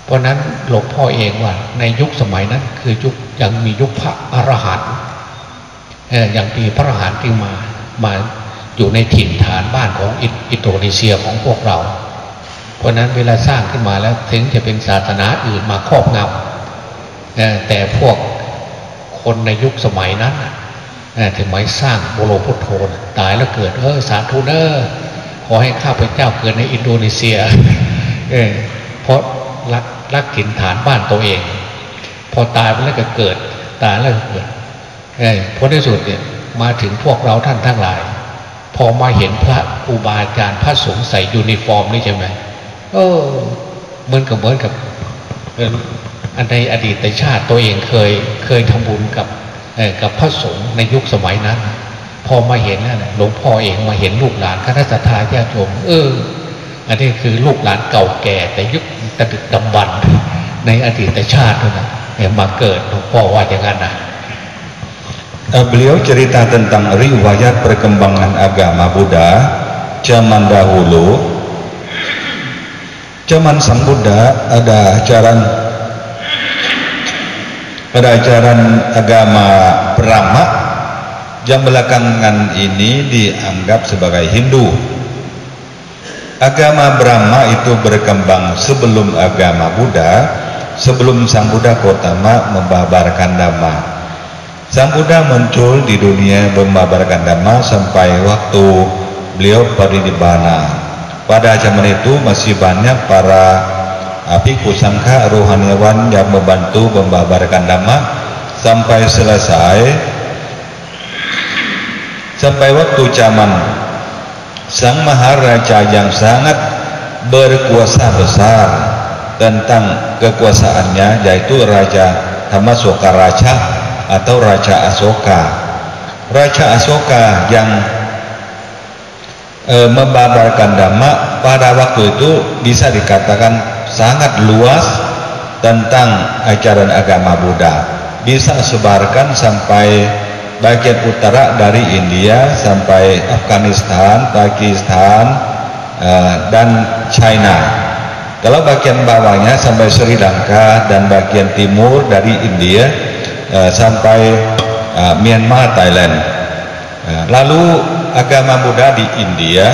เพราะนั้นหลวงพ่อเองว่าในยุคสมัยนั้นคือยุคยังมียุคพระอรหันต์ยังมีพระอรหันต์ที่มาอยู่ในถิ่นฐานบ้านของอินโดนีเซียของพวกเราเพราะนั้นเวลาสร้างขึ้นมาแล้วถึงจะเป็นศาสนาอื่นมาครอบงำแต่พวกคนในยุคสมัยนั้นถึงไม่สร้างบุโรพุทโธตายแล้วเกิดสาธุเด้อขอ อให้ข้าพเจ้าเกิดในอินโดนีเซียเพราะรักถิ่นฐานบ้านตัวเองพอตายไปแล้วก็เกิดตายแล้วก็เกิดเพราะในสุดเนี่ยมาถึงพวกเราท่านทั้งหลายพอมาเห็นพระครูบาอาจารย์พระสงฆ์ใส่ยูนิฟอร์มนี่ใช่ไหมเหมือนกับอันในอดีตชาติตัวเองเคยทำบุญกับพระสงฆ์ในยุคสมัยนั้นพอมาเห็นนั่นหลวงพ่อเองมาเห็นลูกหลานคณะสัตยาญาติโยมอันนี้คือลูกหลานเก่าแก่แต่ยุคตะดึกดำบรรพ์ในอดีตชาติด้วยนะมาเกิดหลวงพ่อว่าอย่างนั้นนะ Beliau cerita tentang riwayat perkembangan agama Buddha zaman dahulu. Zaman Sang Buddha ada ajaran agama Brahma yang belakangan ini dianggap sebagai Hindu. Agama Brahma itu berkembang sebelum agama Buddha, sebelum Sang Buddha Gautama membabarkan Dhamma. Sang Buddha muncul di dunia membabarkan Dhamma sampai waktu beliau parinibbana. Pada zaman itu masih banyak para bhikkhu sangha rohaniawan yang membantu membabarkan Dhamma sampai selesai. Sampai waktu zaman Sang Maharaja yang sangat berkuasa besar, tentang kekuasaannya yaitu Raja Dhammasoka Raja atau Raja Asoka. Raja Asoka yang membabarkan Dhamma pada waktu itu bisa dikatakan sangat luas tentang ajaran agama Buddha. Bisa sebarkan sampai bagian utara dari India sampai Afghanistan, Pakistan, dan China. Kalau bagian bawahnya sampai Sri Lanka dan bagian timur dari India sampai Myanmar, Thailand. Lalu agama Buddha di India,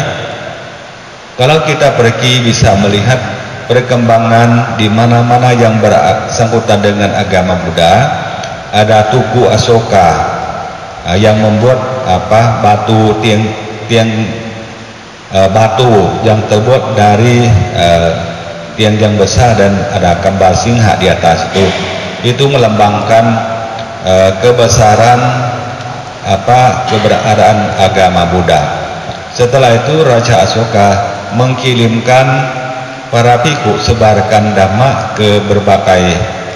kalau kita pergi bisa melihat perkembangan di mana-mana yang bersangkutan dengan agama Buddha. Ada Tugu Asoka yang membuat batu tiang batu yang terbuat dari tiang yang besar dan ada kambal singha di atas itu melambangkan kebesaran keberadaan agama Buddha. Setelah itu Raja Asoka mengirimkan para bhikkhu sebarkan Dhamma ke berbagai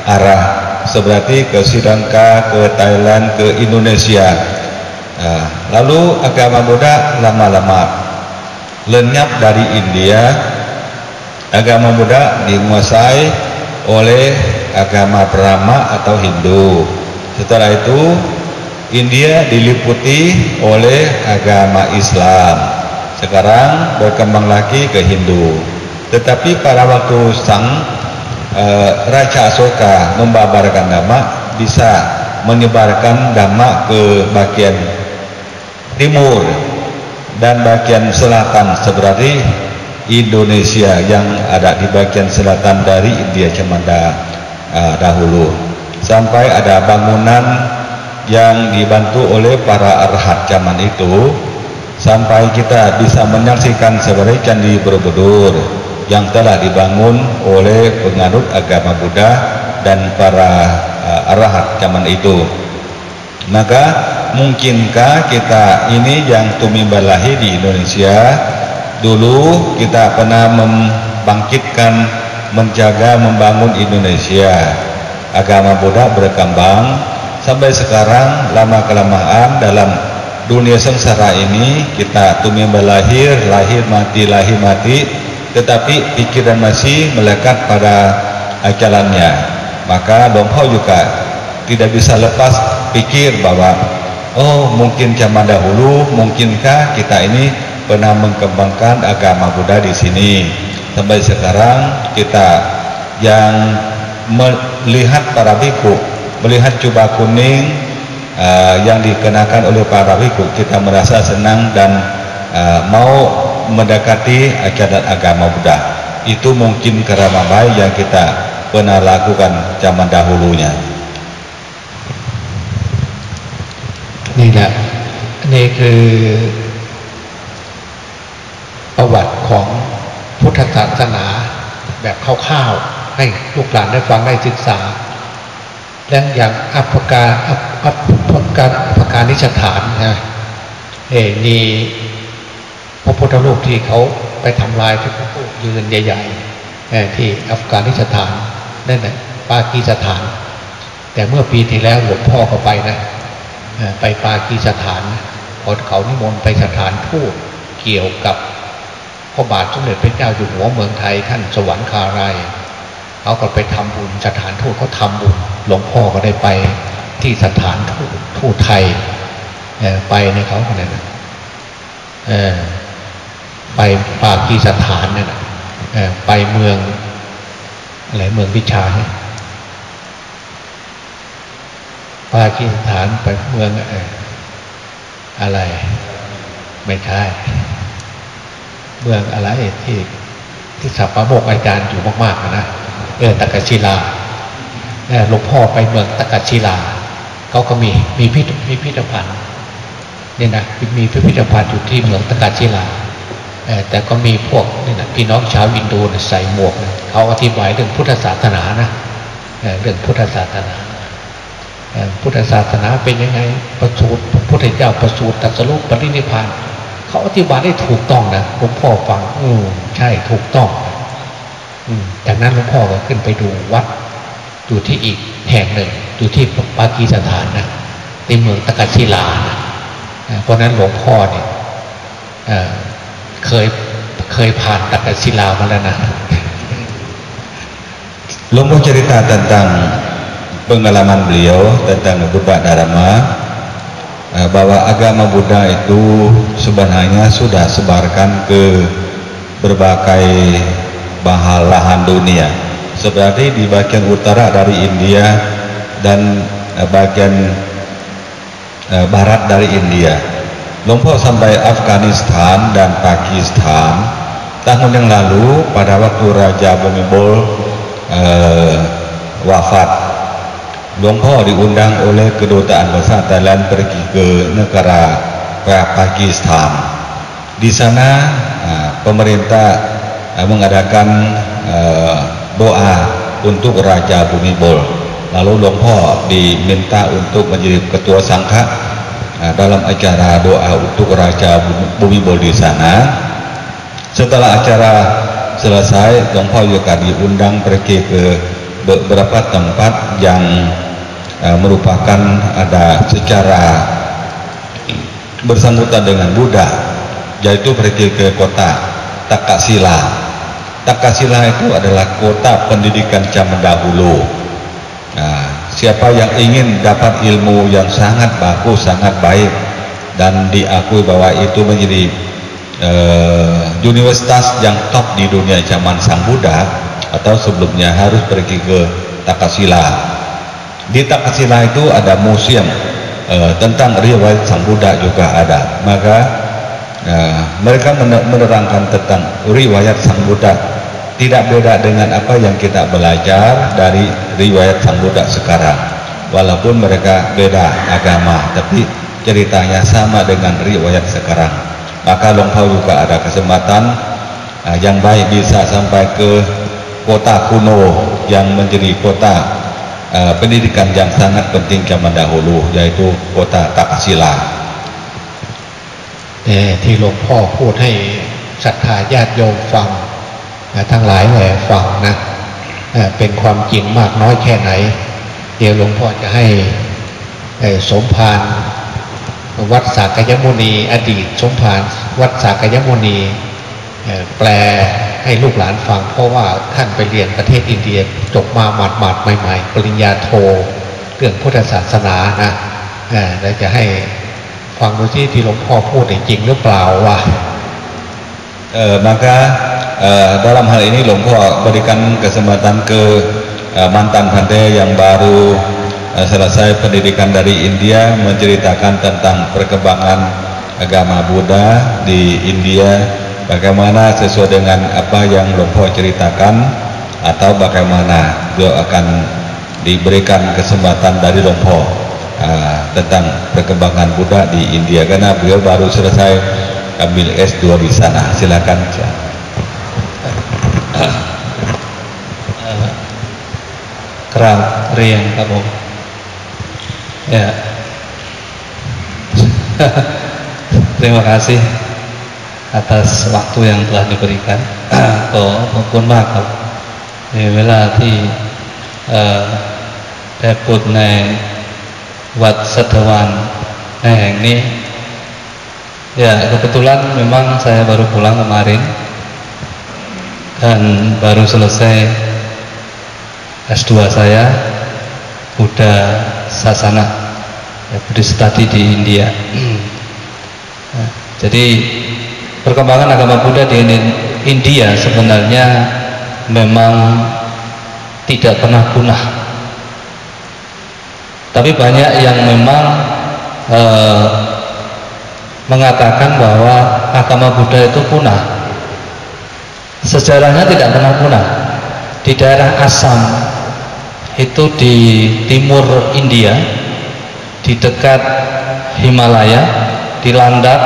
arah, seperti ke Sri Lanka, ke Thailand, ke Indonesia. Lalu agama Buddha lama-lama lenyap dari India. Agama Buddha dikuasai oleh agama Brahma atau Hindu. Setelah itu India diliputi oleh agama Islam. Sekarang berkembang lagi ke Hindu. Tetapi pada waktu Sang Raja Asoka membabarkan Dhamma, bisa menyebarkan Dhamma ke bagian timur dan bagian selatan seperti Indonesia yang ada di bagian selatan dari India zaman dahulu. Sampai ada bangunan yang dibantu oleh para arhat zaman itu, sampai kita bisa menyaksikan seperti Candi Borobudur yang telah dibangun oleh penganut agama Buddha dan para arahat zaman itu. Maka mungkinkah kita ini yang tumimbal lahir di Indonesia, dulu kita pernah membangkitkan, menjaga, membangun Indonesia. Agama Buddha berkembang sampai sekarang, lama-kelamaan dalam dunia sengsara ini kita tumimbal lahir mati, tetapi pikiran masih melekat pada ajarannya. Maka Lumpau juga tidak bisa lepas pikir bahwa mungkin zaman dahulu, mungkinkah kita ini pernah mengembangkan agama Buddha di sini. Sampai sekarang kita yang melihat para bhikkhu, melihat jubah kuning yang dikenakan oleh para bhikkhu, kita merasa senang dan mau mendekati ajaran agama Buddha. Itu mungkin karena baik yang kita pernah lakukan zaman dahulunya. นี่แหละนี่คือประวั ทธศาสนาแบบคร่าวๆให้ลูกหลานได้ฟังได้ศึกษาและอย่างอัปการนิสถานนะมีพระพุทธรูปที่เขาไปทำลายที่พระพุทธยืนใหญ่ๆที่อัฟกานิสถานนั่นแหละปากีสถานแต่เมื่อปีที่แล้วหลวงพ่อก็ไปนะไปปากีสถานเขานิมนต์ไปสถานทูตเกี่ยวกับพระบาทสมเด็จพระเจ้าอยู่หัวเมืองไทยท่านสวรรคารายเขาก็ไปทำบุญสถานทูตเขาทำบุญหลวงพ่อก็ได้ไปที่สถานทูตไทยไปในเขาคนนั้นไปปากีสถานเนี่ยนะไปเมืองอะไรเมืองวิชาเนี่ยปากีสถานไปเมืองอะไรไม่ใช่เมืองอะไรที่สัปปะโมกอาจารย์อยู่มากๆนะตักกศิลาหลวงพ่อไปเมืองตักกศิลาเขาก็มีพิพิธภัณฑ์เนี่ยนะมีพิพิธภัณฑ์อยู่ที่เมืองตักกศิลาแต่ก็มีพวกนี่นะพี่น้องชาวอินโดใส่หมวกนะเขาอธิบายเรื่องพุทธศาสนานะเรื่องพุทธศาสนาพุทธศาสนาเป็นยังไงประสูติพระพุทธเจ้าประสูติตรัสรู้ปรินิพพานเขาอธิบายได้ถูกต้องนะหลวงพ่อฟังใช่ถูกต้องจากนั้นหลวงพ่อก็ขึ้นไปดูวัดอยู่ที่อีกแห่งหนึ่งอยู่ที่ปากีสถานนะในเมืองตักกศิลานะเพราะนั้นหลวงพ่อเนี่ยเคยผ่านตักกศิลามาแล้วนะLumpur cerita tentang pengalaman beliau tentang Buddha Dharma, bahwa agama Buddha itu sebenarnya sudah sebarkan ke berbagai belahan dunia, seperti di bagian utara dari India dan bagian barat dari India. Lumpur sampai Afghanistan dan Pakistan. Tahun yang lalu pada waktu Raja Bhumibol wafat, Lumpur diundang oleh kedutaan besar Thailand pergi ke negara Pakistan. Di sana pemerintah mengadakan doa untuk Raja Bhumibol. Lalu Lumpur diminta untuk menjadi ketua sangka dalam acara doa untuk Raja Bhumibol di sana. Setelah acara selesai, Lumpur juga diundang pergi ke beberapa tempat yang merupakan ada secara bersangkutan dengan Buddha, yaitu pergi ke kota Takasila. Takasila itu adalah kota pendidikan zaman dahulu. Siapa yang ingin dapat ilmu yang sangat bagus, sangat baik, dan diakui bahwa itu menjadi universitas yang top di dunia zaman Sang Buddha atau sebelumnya, harus pergi ke Takasila. Di Takasila itu ada museum tentang riwayat Sang Buddha juga ada. Maka mereka menerangkan tentang riwayat Sang Buddha tidak beda dengan apa yang kita belajar dari riwayat Sang Buddha sekarang. Walaupun mereka beda agama, tapi ceritanya sama dengan riwayat sekarang. Maka Lumpur juga ada kesempatan yang baik bisa sampai ke kota kuno yang menjadi kota pendidikan yang sangat penting zaman dahulu, yaitu kota Takasila. ที่หลวงพ่อพูดให้ศรัทธาญาติโยมฟังทั้งหลายแหล่ฟังนะเป็นความจริงมากน้อยแค่ไหนเดี๋ยวหลวงพ่อจะให้สมภารวัดสากยมุนีอดีตสมภารวัดสากยมุนีแปลให้ลูกหลานฟังเพราะว่าท่านไปเรียนประเทศอินเดียจบมาหมาดๆใหม่ๆปริญญาโทเรื่องพุทธศาสนานะแล้วจะให้ฟังดูที่หลวงพ่อพูดจริงหรือเปล่าวะmaka dalam hal ini Lumpur berikan kesempatan ke mantan Bante yang baru selesai pendidikan dari India, menceritakan tentang perkembangan agama Buddha di India, bagaimana sesuai dengan apa yang Lumpur ceritakan, atau bagaimana beliau akan diberikan kesempatan dari Lumpur tentang perkembangan Buddha di India, karena beliau baru selesai ambil S2 di sana. Silakan. กราบเรียนครับผมya terima kasih atas waktu yang telah diberikan ขอบคุณมากครับในเวลาที่ได้พูดในวัดสัตวันแห่งนี้ya kebetulan memang saya baru pulang kemarin dan baru selesai S2 saya Buddha Sasana ya, Buddhist Study di India nah, jadi perkembangan agama Buddha di India sebenarnya memang tidak pernah punah tapi banyak yang memang mengatakan bahwa agama Buddha itu punah. Sejarahnya tidak pernah punah. Di daerah Assam itu di timur India, di dekat Himalaya, di Ladakh,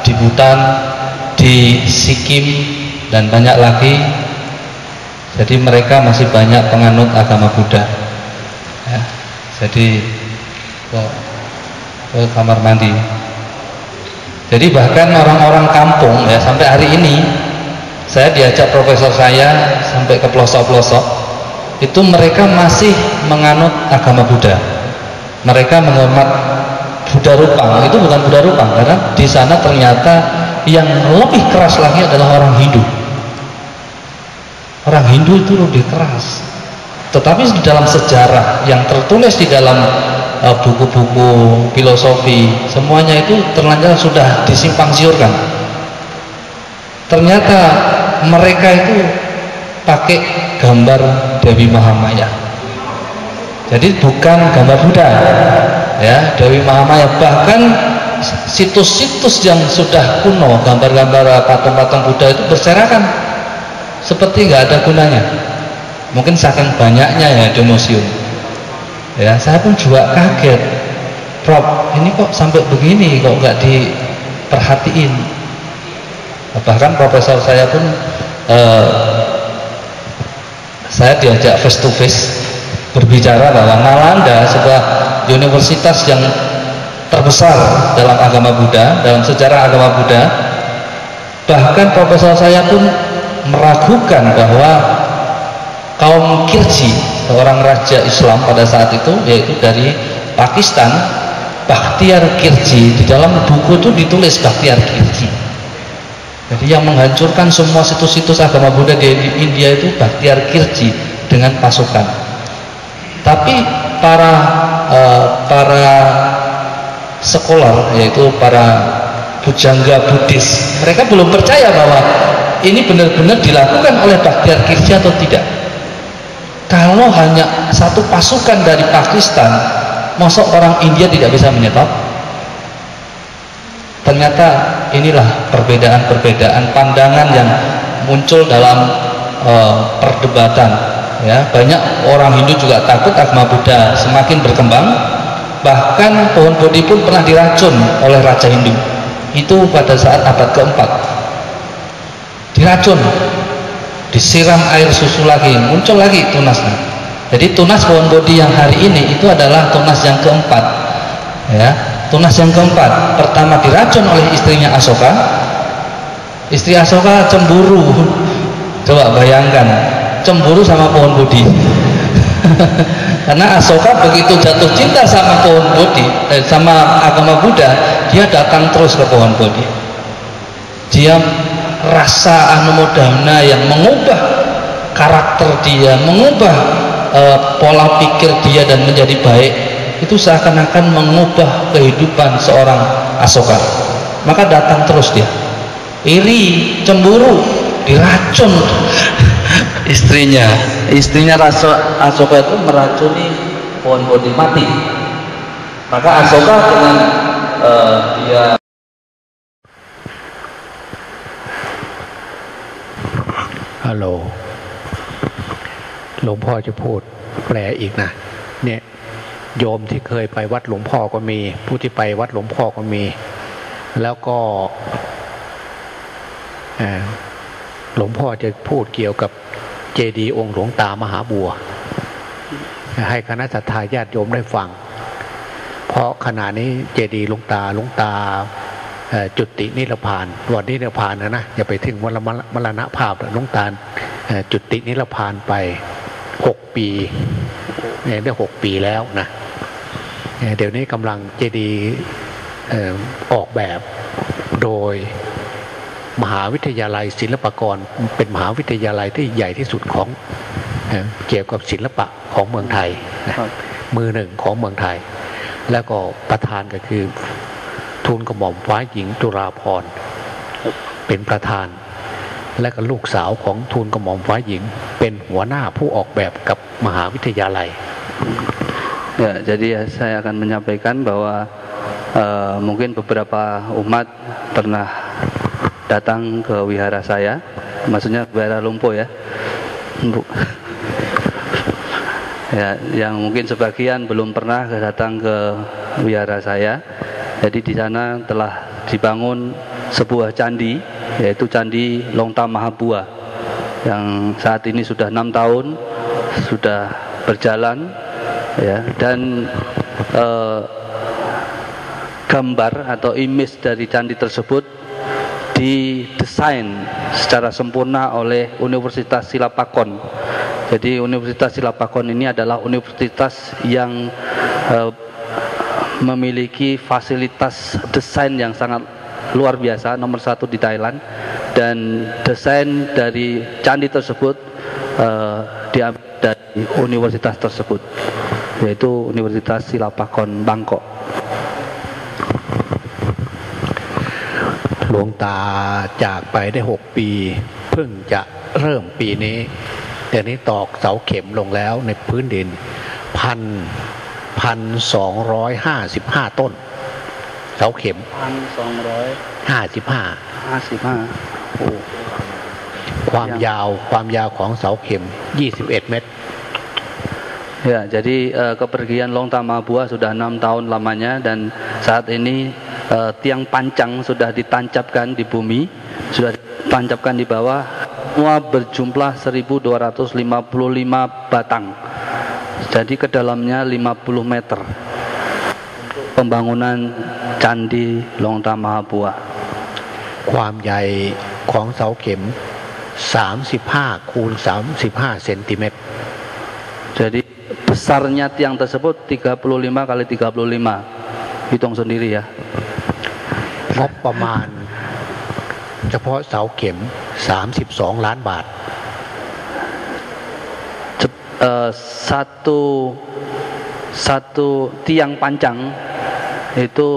di Bhutan, di Sikkim dan banyak lagi. Jadi mereka masih banyak penganut agama Buddha. Ya, jadi ke kamar mandi. Jadi bahkan orang-orang kampung ya sampai hari ini saya diajak profesor saya sampai ke pelosok-pelosok itu mereka masih menganut agama Buddha. Mereka menghormat Buddha Rupang. Itu bukan Buddha Rupang karena di sana ternyata yang lebih keras lagi adalah orang Hindu. Orang Hindu itu lebih keras. Tetapi di dalam sejarah yang tertulis di dalam buku-buku filosofi semuanya itu terlanjur sudah disimpang siurkan. Ternyata mereka itu pakai gambar Dewi Mahamaya. Jadi bukan gambar Buddha, ya Dewi Mahamaya. Bahkan situs-situs yang sudah kuno, gambar-gambar patung-patung Buddha itu berserakan, seperti nggak ada gunanya. Mungkin saking banyaknya ya di museum. Ya, saya pun juga kaget, Prof, ini kok sampai begini, kok nggak diperhatiin. Bahkan profesor saya pun, saya diajak face to face berbicara bahwa Nalanda, sebuah universitas yang terbesar dalam agama Buddha, dalam sejarah agama Buddha, bahkan profesor saya pun meragukan bahwa kaum Kirji, seorang raja Islam pada saat itu, yaitu dari Pakistan, Bakhtiar Khilji, di dalam buku itu ditulis Bakhtiar Khilji. Jadi yang menghancurkan semua situs-situs agama Buddha di India itu Bakhtiar Khilji dengan pasukan. Tapi para sekolah, yaitu para pujangga Buddhis, mereka belum percaya bahwa ini benar-benar dilakukan oleh Bakhtiar Khilji atau tidak. Kalau hanya satu pasukan dari Pakistan, masa orang India tidak bisa menyetop? Ternyata inilah perbedaan-perbedaan pandangan yang muncul dalam perdebatan. Ya, banyak orang Hindu juga takut agama Buddha semakin berkembang. Bahkan pohon Bodhi pun pernah diracun oleh Raja Hindu. Itu pada saat abad keempat. Diracun. Disiram air susu lagi, muncul lagi tunasnya. Jadi tunas pohon Bodhi yang hari ini itu adalah tunas yang keempat. Ya, tunas yang keempat. Pertama diracun oleh istrinya Asoka. Istri Asoka cemburu. Coba bayangkan, cemburu sama pohon Bodhi. Karena Asoka begitu jatuh cinta sama pohon Bodhi, sama agama Buddha, dia datang terus ke pohon Bodhi. Dia rasa anumodana yang mengubah karakter dia, mengubah pola pikir dia dan menjadi baik, itu seakan-akan mengubah kehidupan seorang Asoka. Maka datang terus dia, iri, cemburu, diracun istrinya Asoka itu meracuni pohon Bodhi, mati. Maka Asoka dengan diaฮัลโหลหลวงพ่อจะพูดแปลอีกนะเนี่ยโยมที่เคยไปวัดหลวงพ่อก็มีผู้ที่ไปวัดหลวงพ่อก็มีแล้วก็หลวงพ่อจะพูดเกี่ยวกับเจดีย์องค์หลวงตามหาบัว ให้คณะศรัทธาญาติโยมได้ฟังเพราะขณะนี้เจดีย์หลวงตาจุตินิพพานวันนิพพานนะอย่าไปถึงวันมรณภาพหลวงตาจุตินิพพานไป6 ปีเนี่ยได้6 ปีแล้วนะเดี๋ยวนี้กำลังเจดีย์ออกแบบโดยมหาวิทยาลัยศิลปากรเป็นมหาวิทยาลัยที่ใหญ่ที่สุดของเกี่ยวกับศิลปะของเมืองไทยมือหนึ่งของเมืองไทยแล้วก็ประธานก็คือทูลกระหม่อมฟ้าหญิงจุฬาภรณ์เป็นประธานและก็ลูกสาวของทูลกระหม่อมฟ้าหญิงเป็นหัวหน้าผู้ออกแบบกับมหาวิทยาลัย Ya, jadi saya akan menyampaikan bahwa mungkin beberapa umat pernah datang ke wihara saya, maksudnya wihara Lumpo ya. Ya, yang mungkin sebagian belum pernah datang ke wihara saya. Jadi di sana telah dibangun sebuah candi, yaitu Candi Longta Mahabua, yang saat ini sudah 6 tahun sudah berjalan, ya. Dan gambar atau image dari candi tersebut didesain secara sempurna oleh Universitas Silapakon. Jadi Universitas Silapakon ini adalah universitas yang memiliki fasilitas desain yang sangat luar biasa, nomor 1 di Thailand, dan desain dari candi tersebut diambil dari universitas tersebut, yaitu Universitas Silapakon Bangkok. หลวงตาจากไปได้6 ปีเพิ่งจะเริ่มปีนี้เดี๋ยวนี้ตอกเสาเข็มลงแล้วในพื้นดิน1,255 ต้นเสาเข็ม1,255 โอ้ความยาวของเสาเข็ม21 เมตร Ya, jadi kepergian Longta Mahabua sudah 6 tahun lamanya, dan saat ini tiang pancang sudah ditancapkan di bumi, sudah ditancapkan di bawah, semua berjumlah 1.255 batang. Jadi ke dalamnya 50 meter pembangunan Candi Longta Mahabua. ความใหญ่ของเสาเข็ม35 คูณ 35 เซนติเมตร Jadi besarnya tiang tersebut 35 kali 35. Hitung sendiri ya. งบประมาณเฉพาะเสาเข็ม32 ล้านบาท satu tiang pancang itu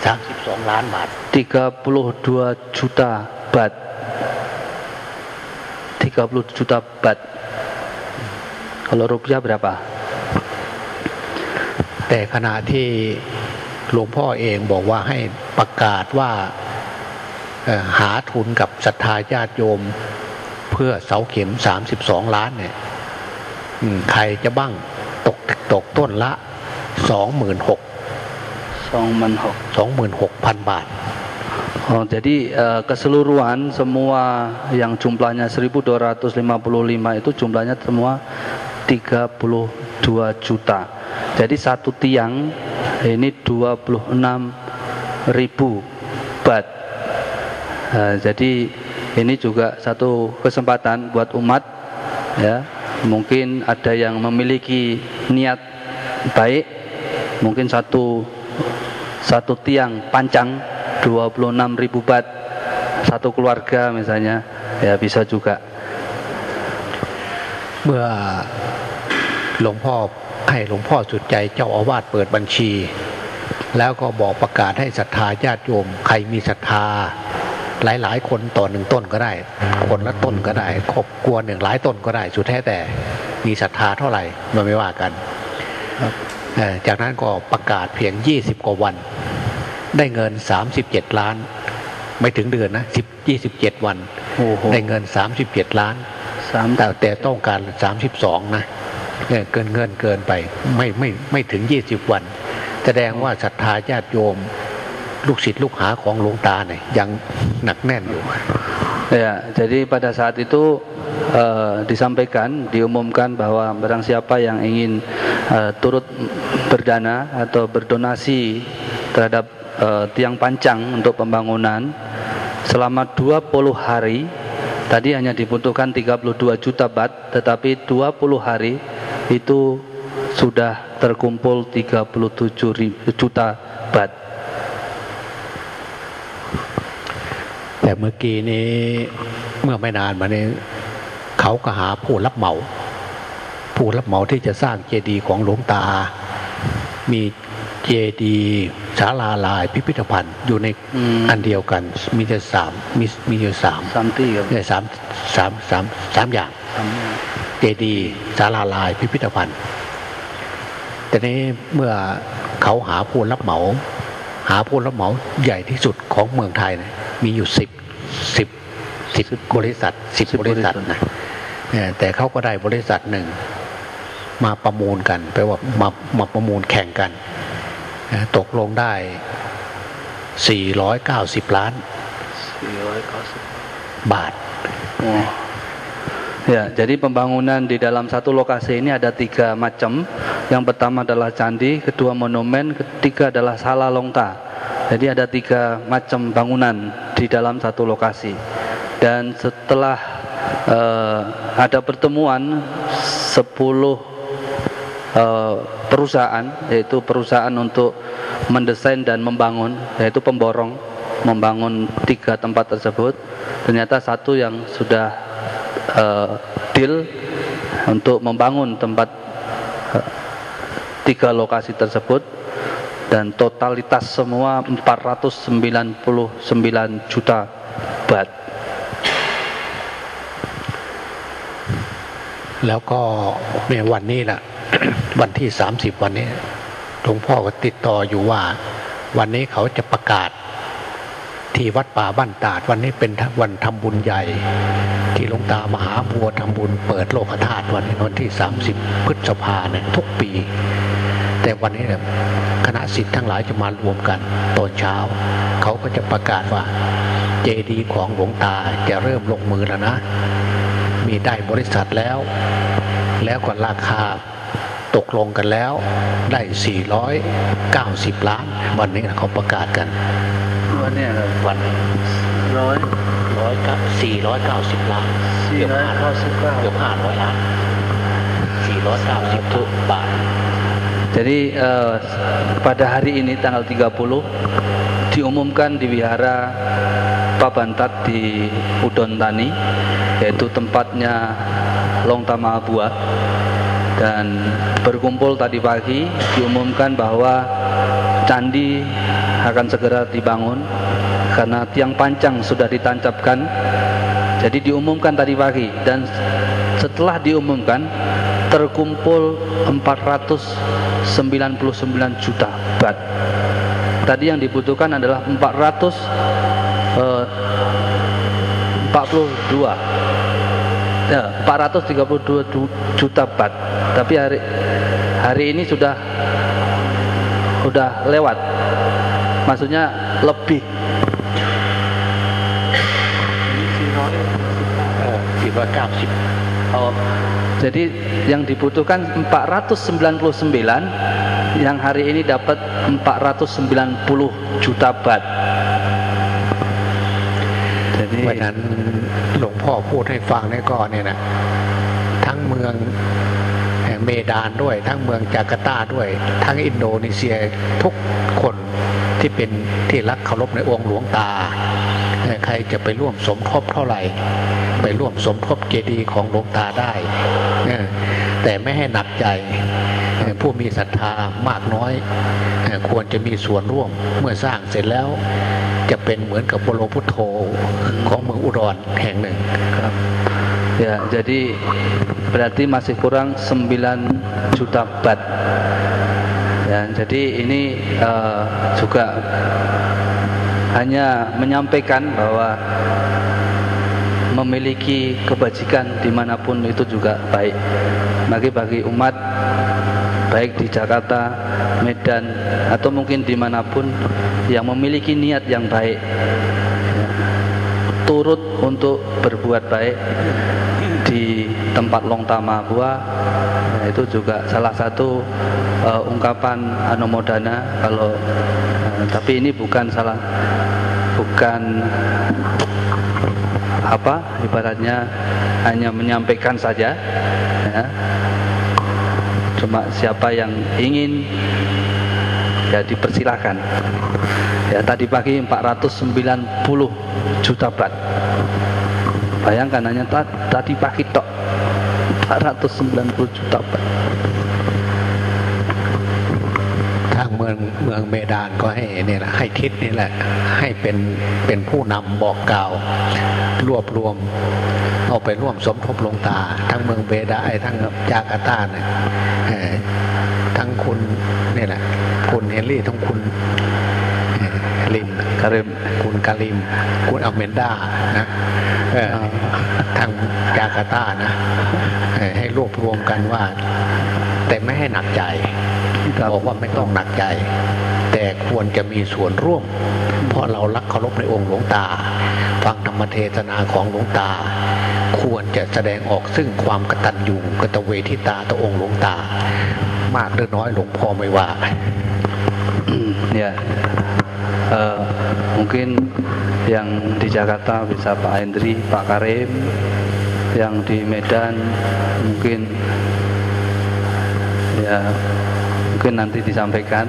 32 ล้านบาท 32 juta bat. 30 juta bat. Kalau rupiah berapa? แต่ขณะที่หลวงพ่อเองบอกว่าให้ประกาศว่าหาทุนกับศรัทธาญาติโยมเพื่อเสาเข็ม32 ล้านเนี่ยใครจะบ้างตกต้นละ 26,000 บาท Oh, jadi keseluruhan semua yang jumlahnya 1.255 itu jumlahnya semua 32 juta. Jadi satu tiang ini 26.000 bat. Jadi ini juga satu kesempatan buat umat, ya. Mungkin ada yang memiliki niat baik, mungkin satu tiang pancang 26.000 bat, satu keluarga misalnya, ya bisa juga. เมื่อหลวงพ่อให้หลวงพ่อสุดใจเจ้าอาวาสเปิดบัญชี แล้วก็บอกประกาศให้ศรัทธาญาติโยมใครมีศรัทธาหลายคนต่อ1 ต้นก็ได้ คนละต้นก็ได้ครอบครัว1 หลายต้นก็ได้สุดแท้แต่มีศรัทธาเท่าไหร่มันไม่ว่ากันจากนั้นก็ประกาศเพียง20 กว่าวันได้เงิน37 ล้านไม่ถึงเดือนนะ27 วันได้เงิน37 ล้านแต่ต้องการ32นะเกินไปไม่ถึง20 วันแสดงว่าศรัทธาญาติโยมลูกศิษย์ลูกหาของหลวงตาเนี่ยยังหนักแน่นอยู่ Ya, jadi pada saat itu diumumkan bahwa barang siapa yang ingin turut berdana atau berdonasi terhadap tiang pancang untuk pembangunan selama 20 hari, tadi hanya dibutuhkan 32 juta baht, tetapi 20 hari itu sudah terkumpul 37 juta baht. แต่เมื่อกี้นี้เมื่อไม่นานมานี้เขาก็หาผู้รับเหมาที่จะสร้างเจดีย์ของหลวงตามีเจดีย์ศาลาลายพิพิธภัณฑ์อยู่ในอันเดียวกันมีแต่มีอยู่สามที่ครับเนี่ยสามอย่างเจดีย์ศาลาลายพิพิธภัณฑ์แต่นี้เมื่อเขาหาผู้รับเหมาใหญ่ที่สุดของเมืองไทยนะมีอยู่10บริษัทนะแต่เขาก็ได้บริษัทหนึ่งมาประมูลกันแปลว่ามาประมูลแข่งกันตกลงได้490 ล้านบาท. Ya, jadi pembangunan di dalam satu lokasi ini ada 3 macam. Yang pertama adalah candi, kedua monumen, ketiga adalah Sala Longta. Jadi ada 3 macam bangunan di dalam satu lokasi. Dan setelah ada pertemuan 10 perusahaan, yaitu perusahaan untuk mendesain dan membangun, yaitu pemborong, membangun 3 tempat tersebut. Ternyata satu yang sudah deal untuk membangun tempat 3 lokasi tersebut, dan totalitas semua 499 juta baht. แล้วก็ในวันนี้ล่ะ วันที่30วันนี้หลวงพ่อก็ติดต่ออยู่ว่าวันนี้เขาจะประกาศที่วัดป่าบ้านตาดวันนี้เป็นวันทำบุญใหญ่ที่หลวงตามหาบัวทำบุญเปิดโลกธาตุวันที่30พฤษภาคมเนี่ยทุกปีแต่วันนี้เนี่ยคณะศิษย์ทั้งหลายจะมารวมกันตอนเช้าเขาก็จะประกาศว่าเจดีย์ของหลวงตาจะเริ่มลงมือแล้วนะมีได้บริษัทแล้วก็ราคาตกลงกันแล้วได้490 ล้านวันนี้เขาประกาศกันวันนี้วัน490 ล้านเกือบ500 ล้าน490 บาท. Jadi pada hari ini tanggal 30 diumumkan di Wihara Pabantat di Udon Thani, yaitu tempatnya Longta Mahabua, dan berkumpul tadi pagi diumumkan bahwa candi akan segera dibangun karena tiang pancang sudah ditancapkan. Jadi diumumkan tadi pagi, dan setelah diumumkan terkumpul 499 juta baht. Tadi yang dibutuhkan adalah 432 juta baht. Tapi hari ini sudah lewat. Maksudnya lebih. Jadi yang dibutuhkan 499, yang hari ini dapat 490 juta baht. วันนั้นหลวงพ่อพูดให้ฟังในก่อนเนี่ยนะทั้งเมืองเมดานด้วยทั้งเมืองจาการ์ตาด้วยทั้งอินโดนีเซียทุกคนที่เป็นที่รักเคารพในองค์หลวงตาใครจะไปร่วมสมทบเท่าไหร่ไปร่วมสมทบเจดีย์ของหลวงตาได้แต่ไม่ให้หนักใจผู้มีศรัทธามากน้อยควรจะมีส่วนร่วมเมื่อสร้างเสร็จแล้วจะเป็นเหมือนกับบรมพุทโธของเมืองอุดรแห่งหนึ่งครับ Ya, jadi berarti masih kurang 9 juta baht. Ya, jadi ini juga hanya menyampaikan bahwa memiliki kebajikan dimanapun itu juga baik bagi umat, baik di Jakarta, Medan, atau mungkin dimanapun yang memiliki niat yang baik, turut untuk berbuat baik di tempat Longta Mabua. Itu juga salah satu ungkapan anumodana. Kalau tapi ini bukan ibaratnya hanya menyampaikan saja ya. Cuma siapa yang ingin ya dipersilahkan ya. Tadi pagi 490 juta baht, bayangkan hanya tadi pagi tok 490 juta baht. ทางเมืองเมดานก็ให้เนี่ยแหละให้ทิศนี่แหละให้เป็นผู้นำบอกกล่าวรวบรวมเอาไปร่วมสมทบหลวงตาทั้งเมืองเบดาทั้งจาการ์ตาเนี่ยทั้งคุณนี่แหละคุณเฮนรี่ทั้งคุณคาริมคุณกาลิมคุณอัลเมนดานะทางจาการ์ตานะให้รวบรวมกันว่าแต่ไม่ให้หนักใจบอกว่าไม่ต้องหนักใจแต่ควรจะมีส่วนร่วมเพราะเรารักเคารพในองค์หลวงตาฟังธรรมเทศนาของหลวงตาควรจะแสดงออกซึ่งความกตัญญูกตเวทิตาต่อองค์หลวงตามากหรือน้อยหลวงพ่อไม่ว่าya mungkin yang di Jakarta bisa Pak Hendri, Pak Karim, yang di Medan mungkin nanti disampaikan.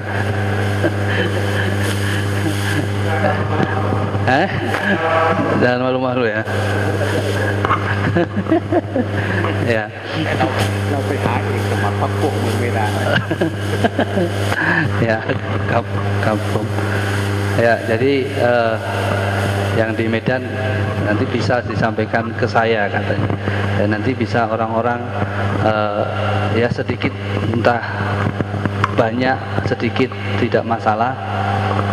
Jangan malu-malu ya. Ya. Ya, kampung. Ya, jadi yang di Medan nanti bisa disampaikan ke saya katanya. Dan nanti bisa orang-orang ya sedikit entah banyak sedikit tidak masalah.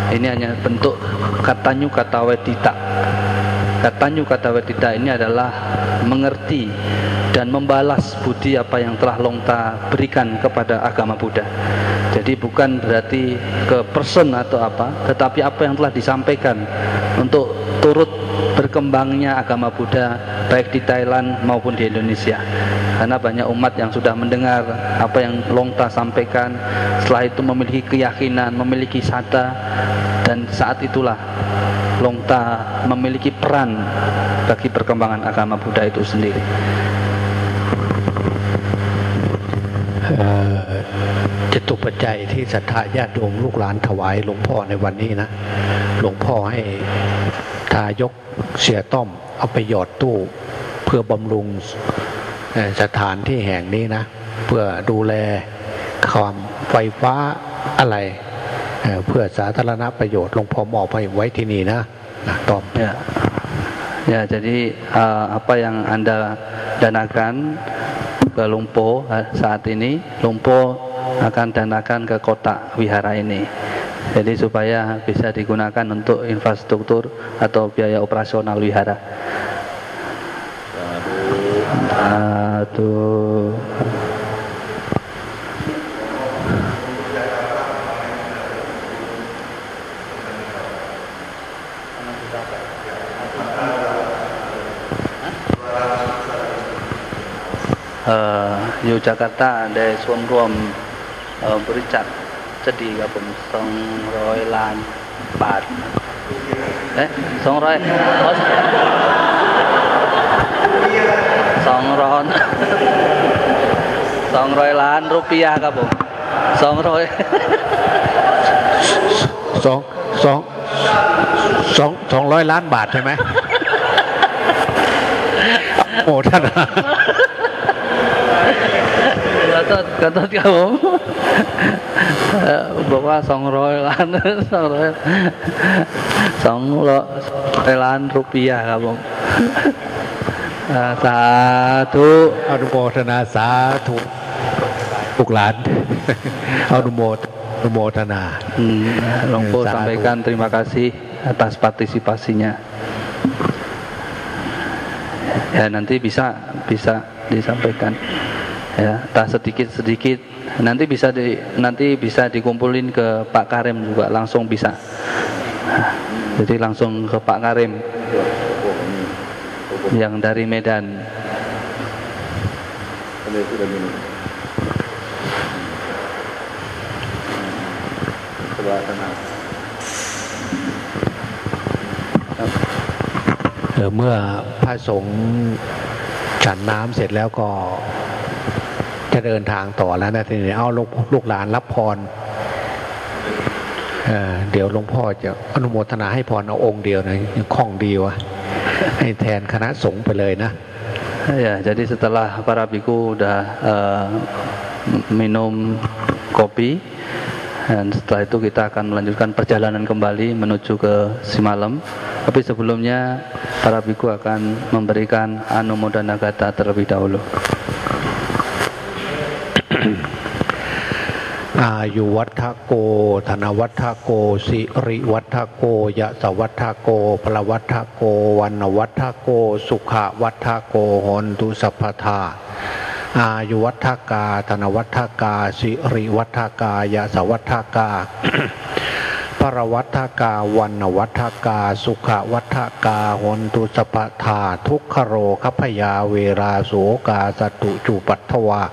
Ini hanya bentuk katanyu kata wedita. Katanyu kata wedita ini adalah mengerti dan membalas budi apa yang telah Longta berikan kepada agama Buddha. Jadi bukan berarti ke person atau apa, tetapi apa yang telah disampaikan untuk turut berkembangnya agama Buddha baik di Thailand maupun di Indonesia. Karena banyak umat yang sudah mendengar apa yang Longta sampaikan, setelah itu memiliki keyakinan, memiliki sadar, dan saat itulah Longta memiliki peran bagi perkembangan agama Buddha itu sendiri. จตุปัจจัยที่ศรัทธาญาติโยมลูกหลานถวายหลวงพ่อในวันนี้นะหลวงพ่อให้ทายกเสียต้อมเอาไปหยอดตู้เพื่อบำรุงสถานที่แห่งนี้นะเพื่อดูแลความไฟฟ้าอะไรเพื่อสาธารณประโยชน์หลวงพ่อมอบให้ไว้ที่นี่นะต้อมya jadi apa yang Anda danakan ke Lumpo saat ini, Lumpo akan danakan ke kotak wihara ini. Jadi supaya bisa digunakan untuk infrastruktur atau biaya operasional wihara. Aduh.อยู่Jakarta ได้ส่วนร่วมบริจาคจะดีครับผม200 ล้านบาท200 ล้านรูปียครับผม200 ล้านบาทใช่ไหมโอ้ท่านกระตุ้นครับผมบอกว่า200 ล้าน200 ล้านรูปียครับผมสาธุอนุโมทนาสาธุลูกหลานอนุโมทนา Longpo sampaikan terima kasih atas partisipasinya. Ya nanti bisa disampaikan. Ya, tak sedikit nanti bisa dikumpulin ke Pak Karim juga langsung bisa. Jadi langsung ke Pak Karim. yang dari Medan.เมื่อพระสงฆ์ฉันน้ำเสร็จแล้วก็จะเดินทางต่อแล้วนะทีนี้เอาลูกหลานรับพรเดี๋ยวหลวงพ่อจะอนุโมทนาให้พรเอาองค์เดียวนะคล่องดีวะให้แทนคณะสงฆ์ไปเลยนะYa, jadi setelah para biku udah minum kopi, dan setelah itu kita akan melanjutkan perjalanan kembali menuju ke Simalem. Tapi sebelumnya para biku akan memberikan Anumodana Gata terlebih dahulu. อายุวัฏโกธนวัฏโกสิริวัฏโกยะสวัฏโกพลวัฏโกวันวัฏโกสุขวัฏโกหนตุสัพพทาอายุวัฏกาธนวัฏกาสิริวัฏกายะสวัฏกาพระวัฏกาวันวัฏกาสุขวัฏกาหนตุสัพพทาทุกขโรคัพพยาเวราโสกาสตุจุปัฏฐวา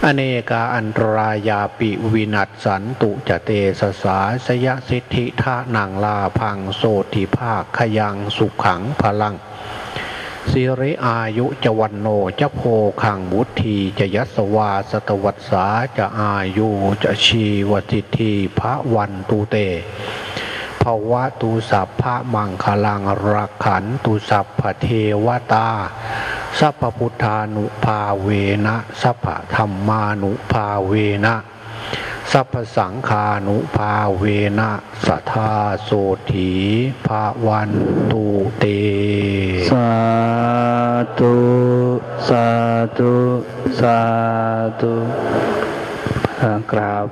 อเนกาอันตรายาปิวินัสสันตุจเตสสาสยสิทธิทานังลาพังโสติภาคขยังสุขังพลังสิริอายุจวันโนจะโพขังบุตทีจะยัสวาสตวัสสาจะอายุจะชีวสิทธิพระวันตุเตภวะตุสัพพะมังคลังรักขันตุสัพพเทวตาสัพพพุทธานุภาเวนะสัพพธรรมานุภาเวนะสัพพสังฆานุภาเวนะสัทธาโสถีภาวันตุเตสาธุสาธุสาธุกราบ